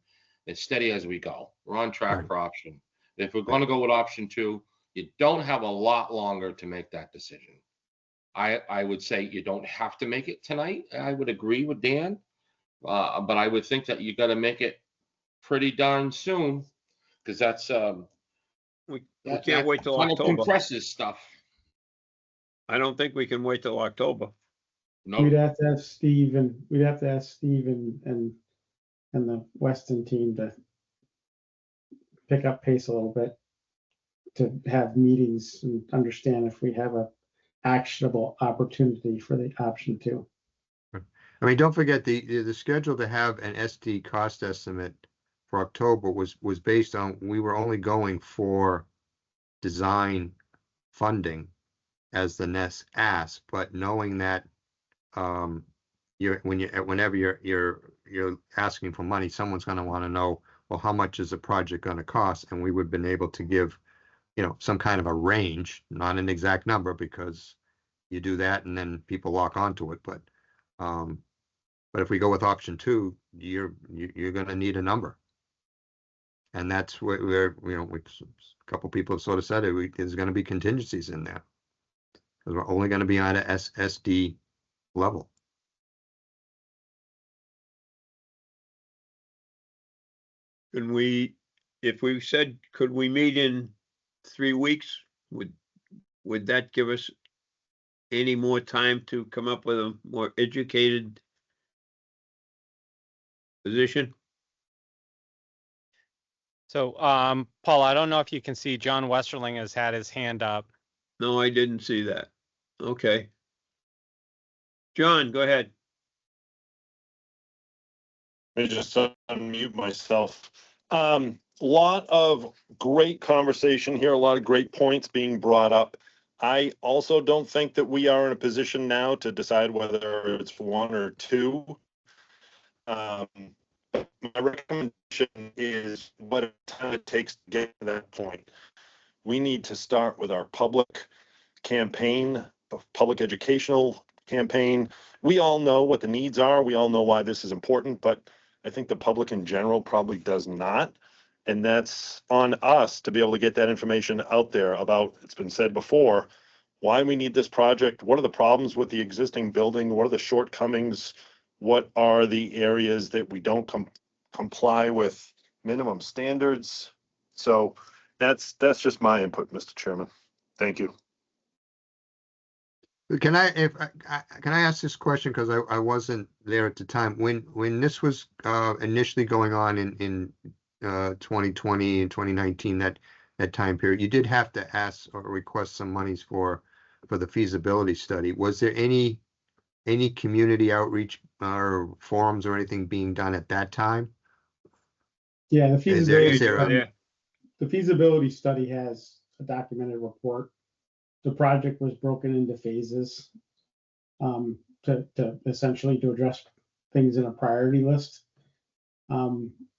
it's steady as we go. We're on track for option If we're going to go with option 2, you don't have a lot longer to make that decision. I would say you don't have to make it tonight. I would agree with Dan, but I would think that you got to make it pretty darn soon, because that's We that can't wait till kind of October. compresses stuff. I don't think we can wait till October. No, We'd have to ask Steve and the Weston team to pick up pace a little bit, to have meetings and understand if we have a actionable opportunity for the option 2. I mean, don't forget the schedule to have an SD cost estimate for October was based on, we were only going for design funding as the next ask, but knowing that whenever you're asking for money, someone's going to want to know, well, how much is the project going to cost? And we would have been able to give, some kind of a range, not an exact number, because you do that and then people lock onto it. But if we go with option 2, you're going to need a number, and that's what a couple people have sort of said it. There's going to be contingencies in there because we're only going to be on a SD level. Can we, if we said, could we meet in 3 weeks? Would that give us any more time to come up with a more educated position? So, Paul, I don't know if you can see John Westerling has had his hand up. No, I didn't see that. Okay. John, go ahead. Let me just unmute myself. Lot of great conversation here, a lot of great points being brought up. I also don't think that we are in a position now to decide whether it's 1 or 2. My recommendation is what time it takes to get to that point. We need to start with our public campaign, public educational campaign. We all know what the needs are. We all know why this is important, but I think the public in general probably does not. And that's on us to be able to get that information out there about, it's been said before, why we need this project. What are the problems with the existing building? What are the shortcomings? What are the areas that we don't comply with minimum standards? So that's just my input, Mr. Chairman. Thank you. Can I ask this question, because I wasn't there at the time when this was initially going on in 2020 and 2019, that time period, you did have to ask or request some monies for the feasibility study. Was there any community outreach or forums or anything being done at that time? Yeah, the feasibility study has a documented report. The project was broken into phases to essentially to address things in a priority list.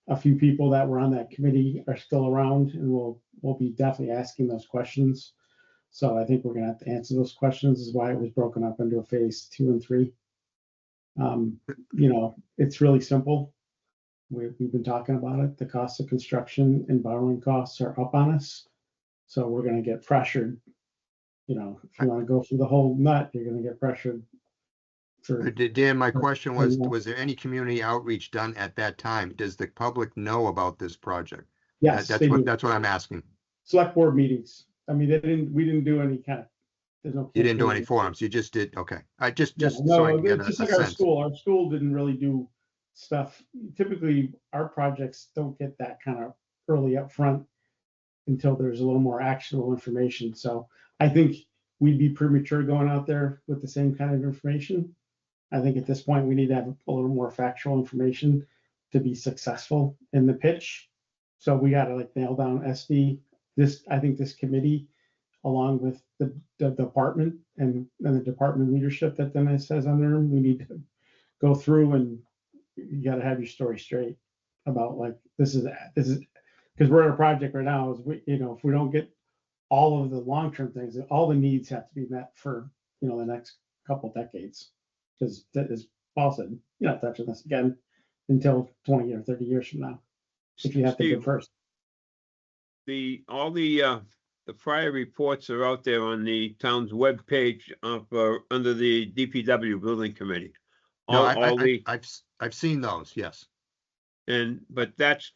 A few people that were on that committee are still around, and we'll be definitely asking those questions. So I think we're gonna have to answer those questions, is why it was broken up into a phase 2 and 3. It's really simple. We've been talking about it. The cost of construction and borrowing costs are up on us. So we're gonna get pressured. If you want to go through the whole nut, you're going to get pressured. Dan, my question was there any community outreach done at that time? Does the public know about this project? Yes, that's what I'm asking. Select board meetings. I mean, we didn't do any kind of, there's no. You didn't do any forums. You just did. Okay. I just no, so I can get just a like sense. Our school didn't really do stuff. Typically, our projects don't get that kind of early up front until there's a little more actionable information. So I think we'd be premature going out there with the same kind of information. I think at this point, we need to have a little more factual information to be successful in the pitch. So we got to nail down SD. I think this committee, along with the department and the department leadership that Dennis has under him, we need to go through, and you got to have your story straight about this is because we're in a project right now. If we don't get all of the long-term things, all the needs have to be met for the next couple decades, because as Paul said, you're not touching this again until 20 or 30 years from now, if you have to go first. all the prior reports are out there on the town's webpage of, under the DPW Building Committee. No, All the, I've seen those, yes. but that's,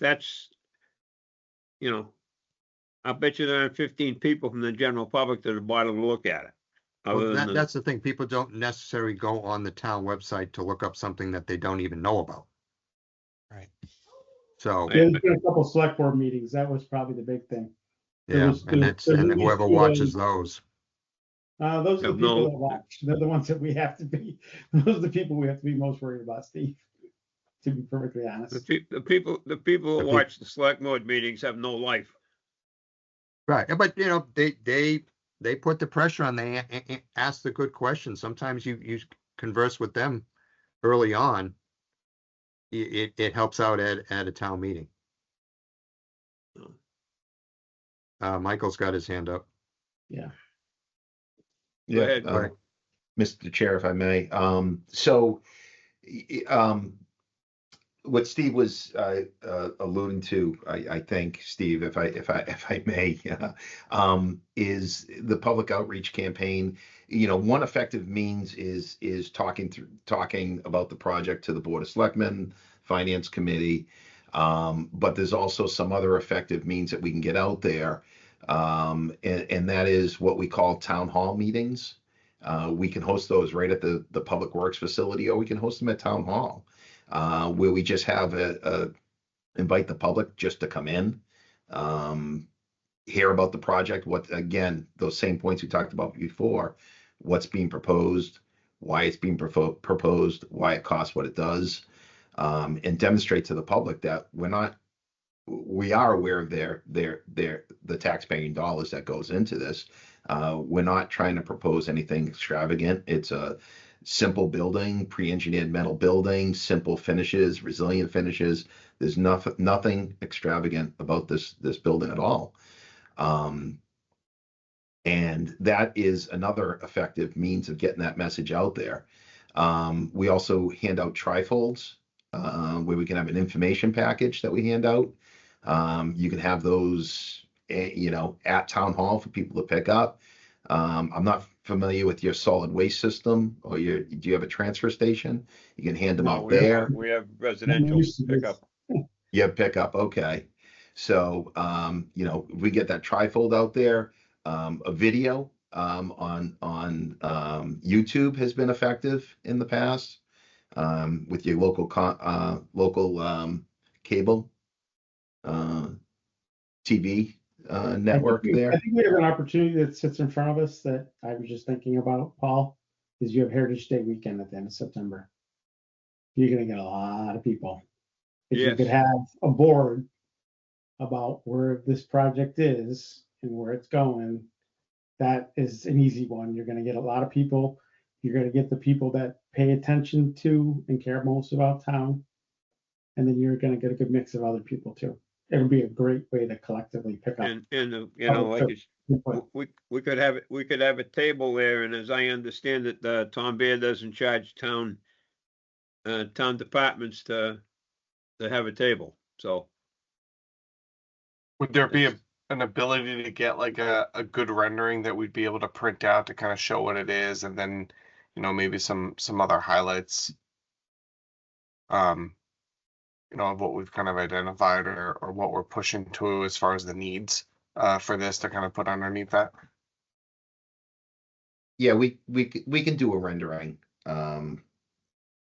I bet you there are 15 people from the general public that have bothered to look at it. Well, Other than that's the thing. People don't necessarily go on the town website to look up something that they don't even know about. Right. So, Yeah, there's been a couple select board meetings. That was probably the big thing. yeah, and whoever watches those. Those are the Have people no- that watch. They're the ones that we have to be, those are the people we have to be most worried about, Steve, to be perfectly honest. the people who watch the select board meetings have no life. Right, but they put the pressure on, they ask the good questions. Sometimes you converse with them early on. It helps out at a town meeting. Michael's got his hand up. Yeah. Go ahead. Mr. Chair, if I may. So, what Steve was alluding to, I think, Steve, if I may, is the public outreach campaign. One effective means is talking about the project to the Board of Selectmen, Finance Committee, but there's also some other effective means that we can get out there, and that is what we call town hall meetings. We can host those right at the Public Works facility, or we can host them at town hall, where we just have invite the public just to come in, hear about the project. Again, those same points we talked about before, what's being proposed, why it's being proposed, why it costs what it does, and demonstrate to the public that we are aware of the taxpaying dollars that goes into this. We're not trying to propose anything extravagant. It's a simple building, pre-engineered metal building, simple finishes, resilient finishes. There's nothing extravagant about this building at all. And that is another effective means of getting that message out there. We also hand out trifolds, where we can have an information package that we hand out. You can have those, at town hall for people to pick up. I'm not familiar with your solid waste system, or do you have a transfer station? You can hand them out there. We have residential pickup. You have pickup, okay. So, we get that trifold out there. A video on YouTube has been effective in the past, with your local cable TV network there. I think we have an opportunity that sits in front of us that I was just thinking about, Paul, is you have Heritage Day weekend at the end of September. You're gonna get a lot of people. If you could have a board about where this project is and where it's going, that is an easy one. You're gonna get a lot of people. You're gonna get the people that pay attention to and care most about town. And then you're gonna get a good mix of other people too. It'll be a great way to collectively pick up. And we could have a table there, and as I understand it, Tom Bear doesn't charge town departments to have a table. So Would there be an ability to get like a good rendering that we'd be able to print out to kind of show what it is, and then maybe some other highlights of what we've kind of identified, or what we're pushing to as far as the needs for this to kind of put underneath that? Yeah, we can do a rendering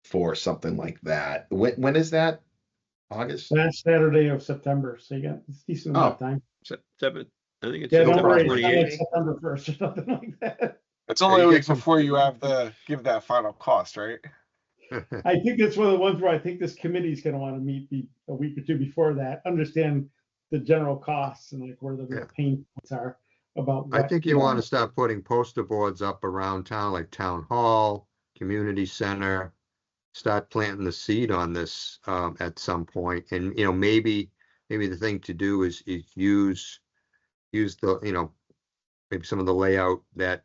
for something like that. When is that? August? Last Saturday of September, so you got it's decent amount of time. September, I think it's Yeah, don't September worry, it's not like 28th. September 1st or something like that. It's only a you week get some- before you have to give that final cost, right? I think it's one of the ones where I think this committee is gonna want to meet a week or two before that, understand the general costs and like where the real pain points are about. I think you want to start putting poster boards up around town, like town hall, community center. Start planting the seed on this at some point, and maybe the thing to do is use the maybe some of the layout that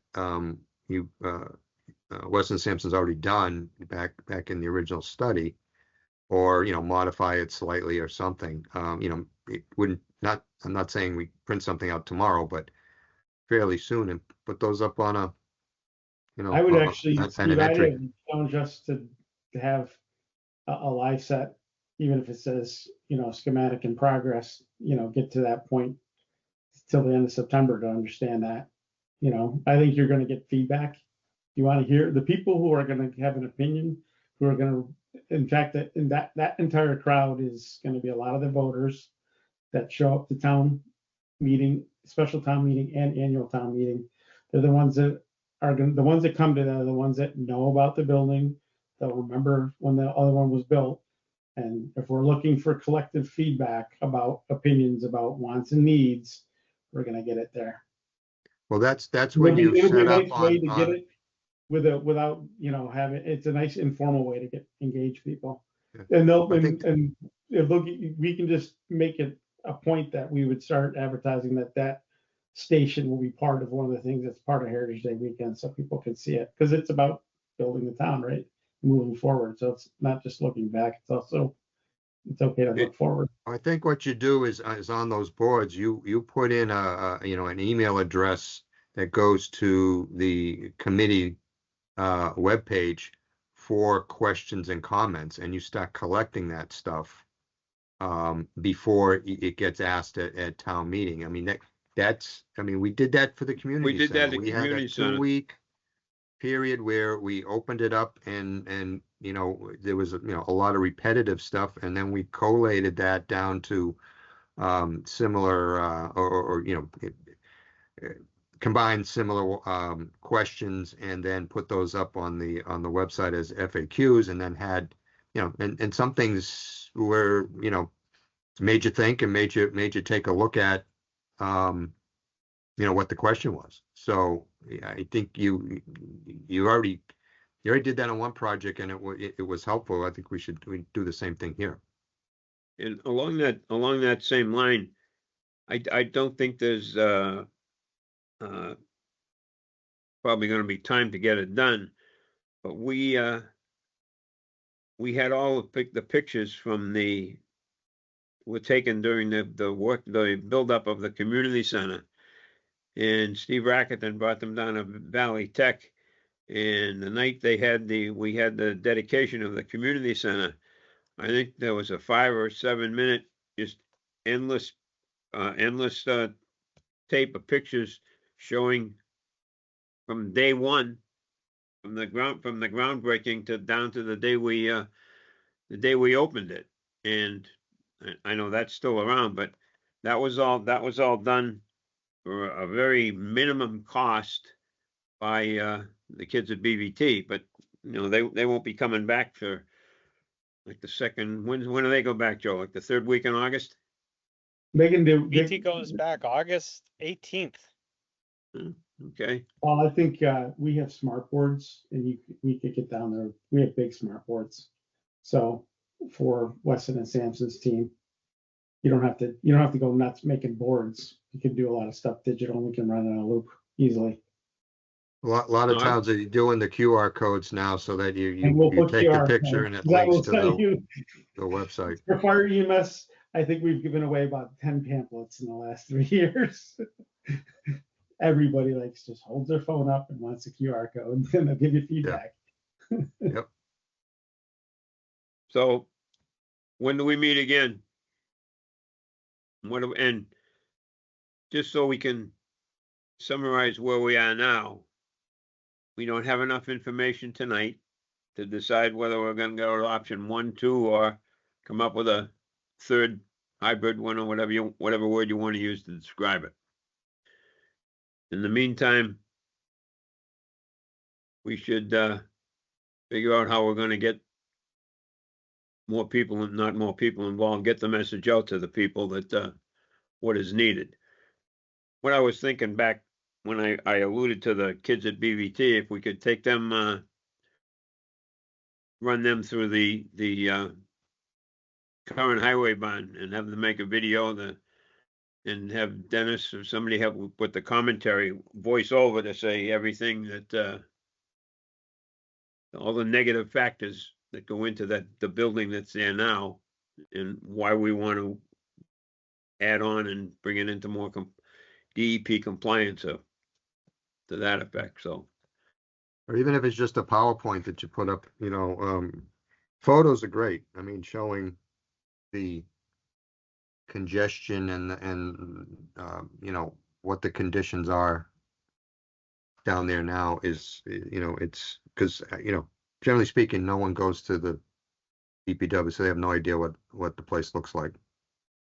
Weston Sampson's already done back in the original study, or modify it slightly or something. It wouldn't I'm not saying we print something out tomorrow, but fairly soon and put those up on a, I would actually, an Steve, I'd entry. have shown just to have a live set, even if it says, schematic in progress, get to that point till the end of September to understand that. I think you're gonna get feedback. You want to hear the people who are gonna have an opinion, who are gonna, in fact, that entire crowd is gonna be a lot of the voters that show up to town meeting, special town meeting and annual town meeting. They're the ones that the ones that come to that are the ones that know about the building. They'll remember when the other one was built. And if we're looking for collective feedback about opinions about wants and needs, we're gonna get it there. Well, that's when you It'll be set a up nice way to get on, it without, having, it's a nice informal way to engage people. Yeah. And I think- we can just make it a point that we would start advertising that station will be part of one of the things that's part of Heritage Day weekend, so people can see it, because it's about building the town, right? Moving forward, so it's not just looking back, it's also, it's okay to look forward. I think what you do is on those boards, you put in an email address that goes to the committee webpage for questions and comments, and you start collecting that stuff before it gets asked at town meeting. I mean, we did that for the community We did that center. at We had community a center. 2-week period where we opened it up and there was a lot of repetitive stuff, and then we collated that down to similar or combined similar questions, and then put those up on the website as FAQs, and then had and some things were made you think and made you take a look at what the question was. So yeah, I think you already did that on one project, and it was helpful. I think we do the same thing here. And along that same line, I don't think there's probably going to be time to get it done, but we had all the pictures from were taken during the build up of the community center, and Steve Rackerton brought them down to Valley Tech, and the night we had the dedication of the community center. I think there was a 5 or 7 minute just endless tape of pictures showing from day one, from the groundbreaking to down to the day we opened it. And I know that's still around, but that was all done for a very minimum cost by the kids at BVT. But they won't be coming back for like the second. When do they go back, Joe? Like the third week in August? They can do. BT goes back August 18th. Okay. Well, I think we have smart boards, and we could get down there. We have big smart boards. So for Weston and Sampson's team, you don't have to go nuts making boards. You can do a lot of stuff digital, and we can run it on a loop easily. A lot of No, towns are doing the QR codes now, so that And we'll you put take the QR picture codes. and it That will links to tell you. the website. For fire EMS, I think we've given away about 10 pamphlets in the last 3 years. Everybody just holds their phone up and wants a QR code, and they'll give you feedback. Yep. So when do we meet again? And just so we can summarize where we are now, we don't have enough information tonight to decide whether we're going to go to option 1, 2, or come up with a third hybrid one, or whatever word you want to use to describe it. In the meantime, we should figure out how we're going to get more people involved, get the message out to the people that what is needed. What I was thinking back when I alluded to the kids at BVT, if we could take them, run them through the current highway bond and have them make a video and have Dennis or somebody help with the commentary voice over to say everything that all the negative factors that go into the building that's there now, and why we want to add on and bring it into more DEP compliance or to that effect, so. Or even if it's just a PowerPoint that you put up, photos are great. I mean, showing the congestion and what the conditions are down there now is, it's because, generally speaking, no one goes to the DPW, so they have no idea what the place looks like.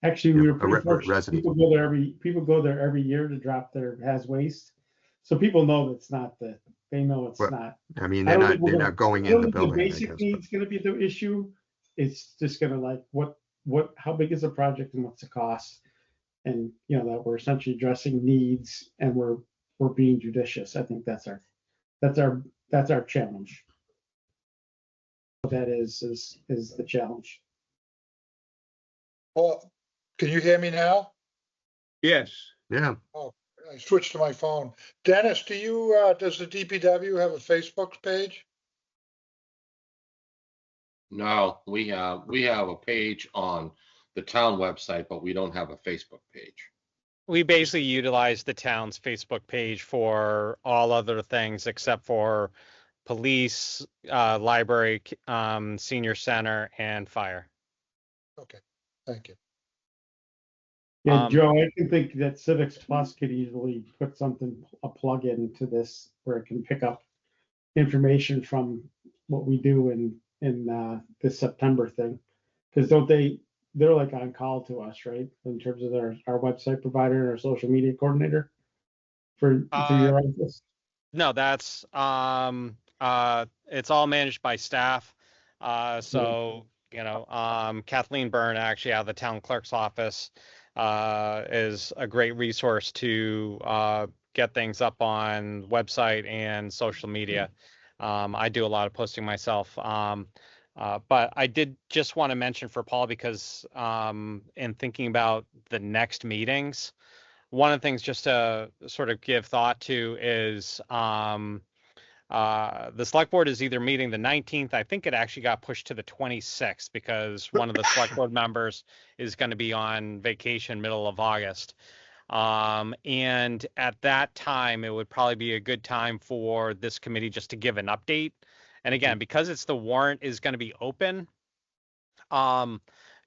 Actually, Yeah, we were a pretty fortunate. resident. People go there every year to drop their haz waste. So people know it's not they know it's Well, not. I mean, I they're don't not think we're they're gonna- not going I in don't the think building, I basic guess. needs gonna be the issue. It's just gonna like how big is the project and what's the cost? And that we're essentially addressing needs and we're being judicious. I think that's our challenge. What that is the challenge. Well, can you hear me now? Yes, Yeah, I switched to my phone. Dennis, does the DPW have a Facebook page? No, we have a page on the town website, but we don't have a Facebook page. We basically utilize the town's Facebook page for all other things except for police, library, senior center, and fire. Okay, thank you. Yeah, Um, Joe, I can think that Civics Plus could easily put a plug into this where it can pick up information from what we do in this September thing. Because they're like on call to us, right? In terms of our website provider and our social media coordinator for your office. No, that's it's all managed by staff. So Kathleen Byrne, actually out of the town clerk's office, is a great resource to get things up on website and social media. I do a lot of posting myself. But I did just want to mention for Paul, because in thinking about the next meetings, one of the things just to sort of give thought to is the select board is either meeting the 19th. I think it actually got pushed to the 26th because one of the select board members is going to be on vacation middle of August. And at that time, it would probably be a good time for this committee just to give an update. And again, because it's the warrant is going to be open,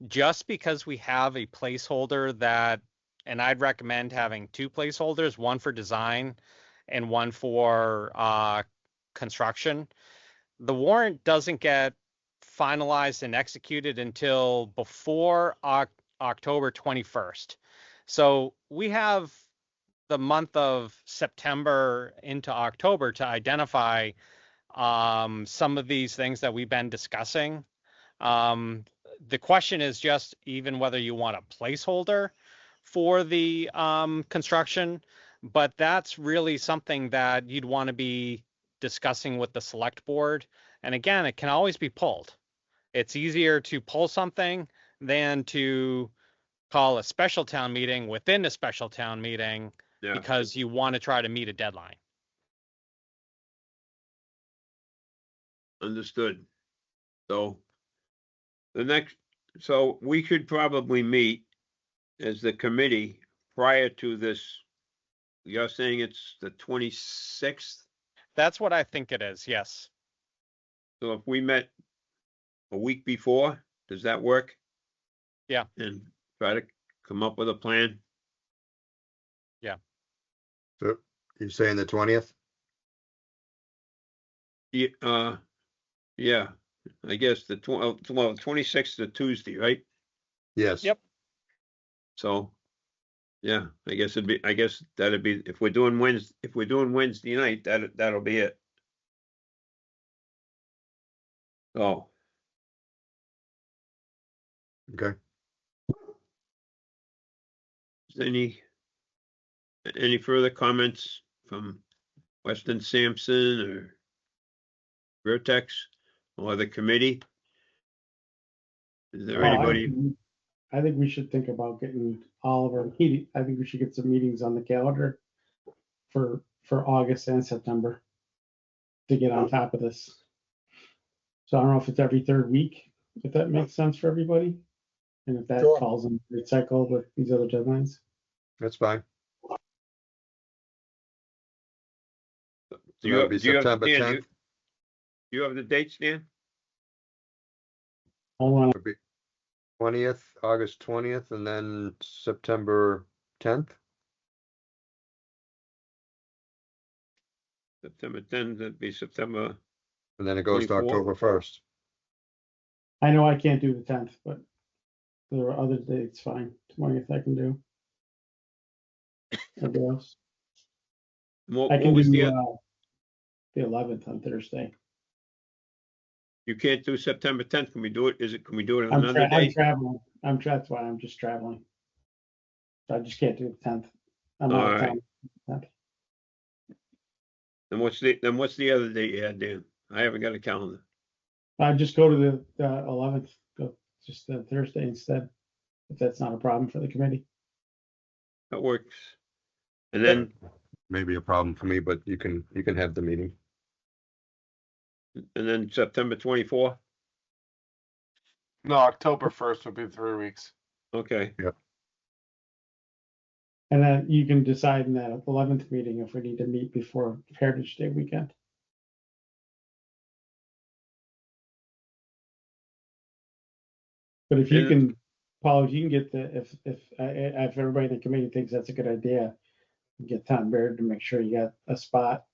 just because we have a placeholder that, and I'd recommend having two placeholders, one for design and one for construction. The warrant doesn't get finalized and executed until before October 21st. So we have the month of September into October to identify some of these things that we've been discussing. The question is just even whether you want a placeholder for the construction, but that's really something that you'd want to be discussing with the select board. And again, it can always be pulled. It's easier to pull something than to call a special town meeting within a special town meeting because you want to try to meet a deadline. understood. So so we should probably meet as the committee prior to this. You're saying it's the 26th? That's what I think it is, yes. So if we met a week before, does that work? Yeah. And try to come up with a plan? so you're saying the 20th? Yeah, I guess the 26th is a Tuesday, right? Yes. Yep. So, yeah, I guess that'd be, if we're doing Wednesday night, that'll be it. Oh, Okay. is any further comments from Weston Sampson or Vertex or the committee? Is there Well, anybody? I think we should think about getting all of our meeting. I think we should get some meetings on the calendar for August and September to get on top of this. So I don't know if it's every third week, if that makes sense for everybody. And if that Sure. falls in the cycle with these other deadlines, That's fine. Do you That'll have, be do you have, September Dan, 10th. do you have the dates, Dan? hold on, Would be 20th, August 20th, and then September 10th. September 10th, that'd be September, And then it goes to 24th. October 1st. I know I can't do the 10th, but there are other dates, fine, 20th I can do. Everybody else? what I can was do the, the 11th on Thursday. you can't do September 10th, can we do it, can we do it on I'm another I'm day? traveling, that's why I'm just traveling. So I just can't do the 10th. I'm All out of right. town. 10th. Then what's the other date you had, Dan? I haven't got a calendar. I just go to the 11th, go just the Thursday instead, if that's not a problem for the committee. That works. And then, Maybe a problem for me, but you can have the meeting. September 24th, No, October 1st would be 3 weeks. okay. And then you can decide in that 11th meeting if we need to meet before Heritage Day weekend. But if you And- can, Paul, if you can get if everybody in the committee thinks that's a good idea, get Tom Baird to make sure you got a spot.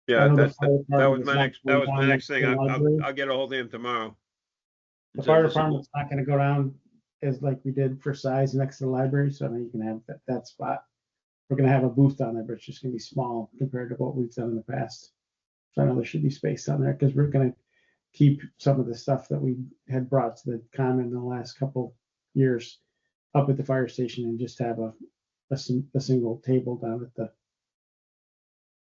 I Yeah, know the that fire was department is my not next, going down next thing. the library. I'll get a hold of him tomorrow. The fire department's not gonna go down as like we did for size next to the library, so now you can have that spot. We're gonna have a booth down there, but it's just gonna be small compared to what we've done in the past. So I know there should be space down there, because we're gonna keep some of the stuff that we had brought to the common in the last couple years up at the fire station and just have a single table down at the,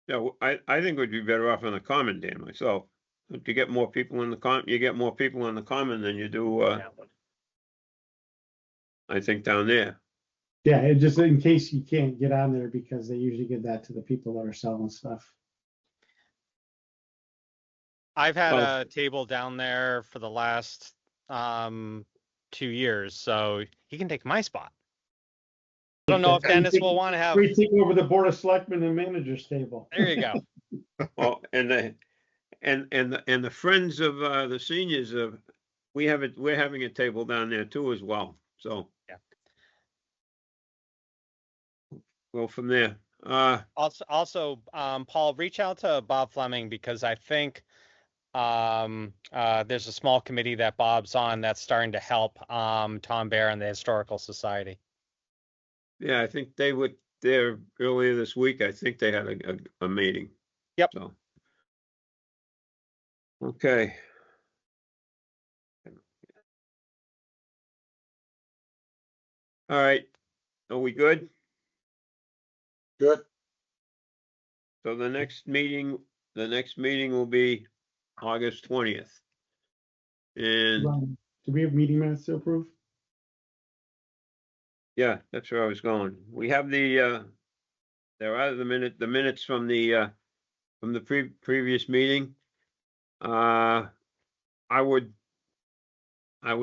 Yeah, I think we'd be better off on the common, Dan, myself. If you get more people in the you get more people in the common than you do, I think down there. yeah, it just in case you can't get on there, because they usually give that to the people that are selling stuff. I've had Well- a table down there for the last 2 years, so he can take my spot. I don't know if Dennis will want to have. We take over the Board of Selectmen and Managers table. There you go. Well, and the friends of the seniors we're having a table down there too as well. So Yeah. Go from there. Also, Paul, reach out to Bob Fleming, because I think there's a small committee that Bob's on that's starting to help Tom Bear and the Historical Society. Yeah, I think they were there earlier this week. I think they had a meeting. Yep. So. Okay. All right. Are we good? Good. So the next meeting will be August 20th. And Do we have meeting minutes to approve? yeah, that's where I was going. We have there are the minutes from the previous meeting. I would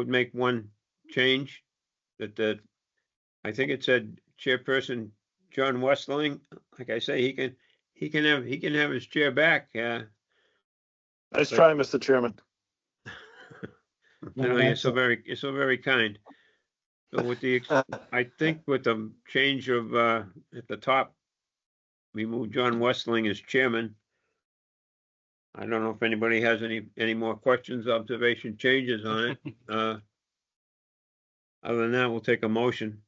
make one change that I think it said Chairperson John Westling. Like I say, he can have his chair back. Nice try, Mr. Chairman. I know you're so very kind. So with I think with the change of at the top, we moved John Westling as chairman. I don't know if anybody has any more questions, observation, changes on it. Other than that, we'll take a motion.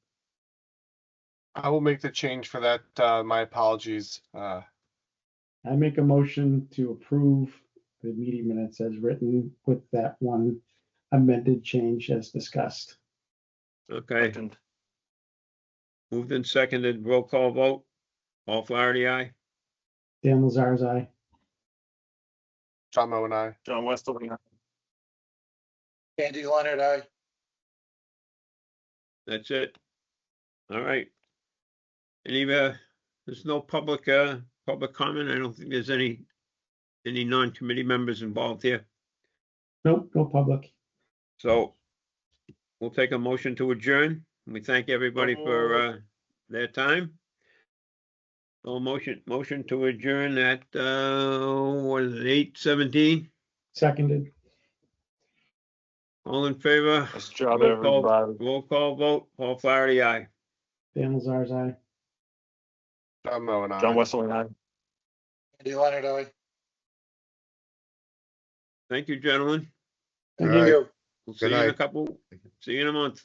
I will make the change for that. My apologies. I make a motion to approve the meeting minutes as written with that one amended change as discussed. Okay. Moved and seconded, roll call vote. Paul Flaherty, aye. Dan Lazar's aye. John Moe and I. John Westerling. Andy Leonard, aye. That's it. All right. There's no public comment. I don't think there's any non-committee members involved here. Nope, no public. So we'll take a motion to adjourn. We thank everybody for their time. So motion to adjourn at what is it, 8:17? Seconded. All in favor? Nice job, Roll call- everybody. Roll call vote. Paul Flaherty, aye. Dan Lazar's aye. John Moe and I. John Wesley and I. Andy Leonard, aye. Thank you, gentlemen. Thank All right. you. You. We'll see you in a night. couple, see you in a month.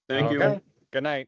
Thank you. Okay, good night.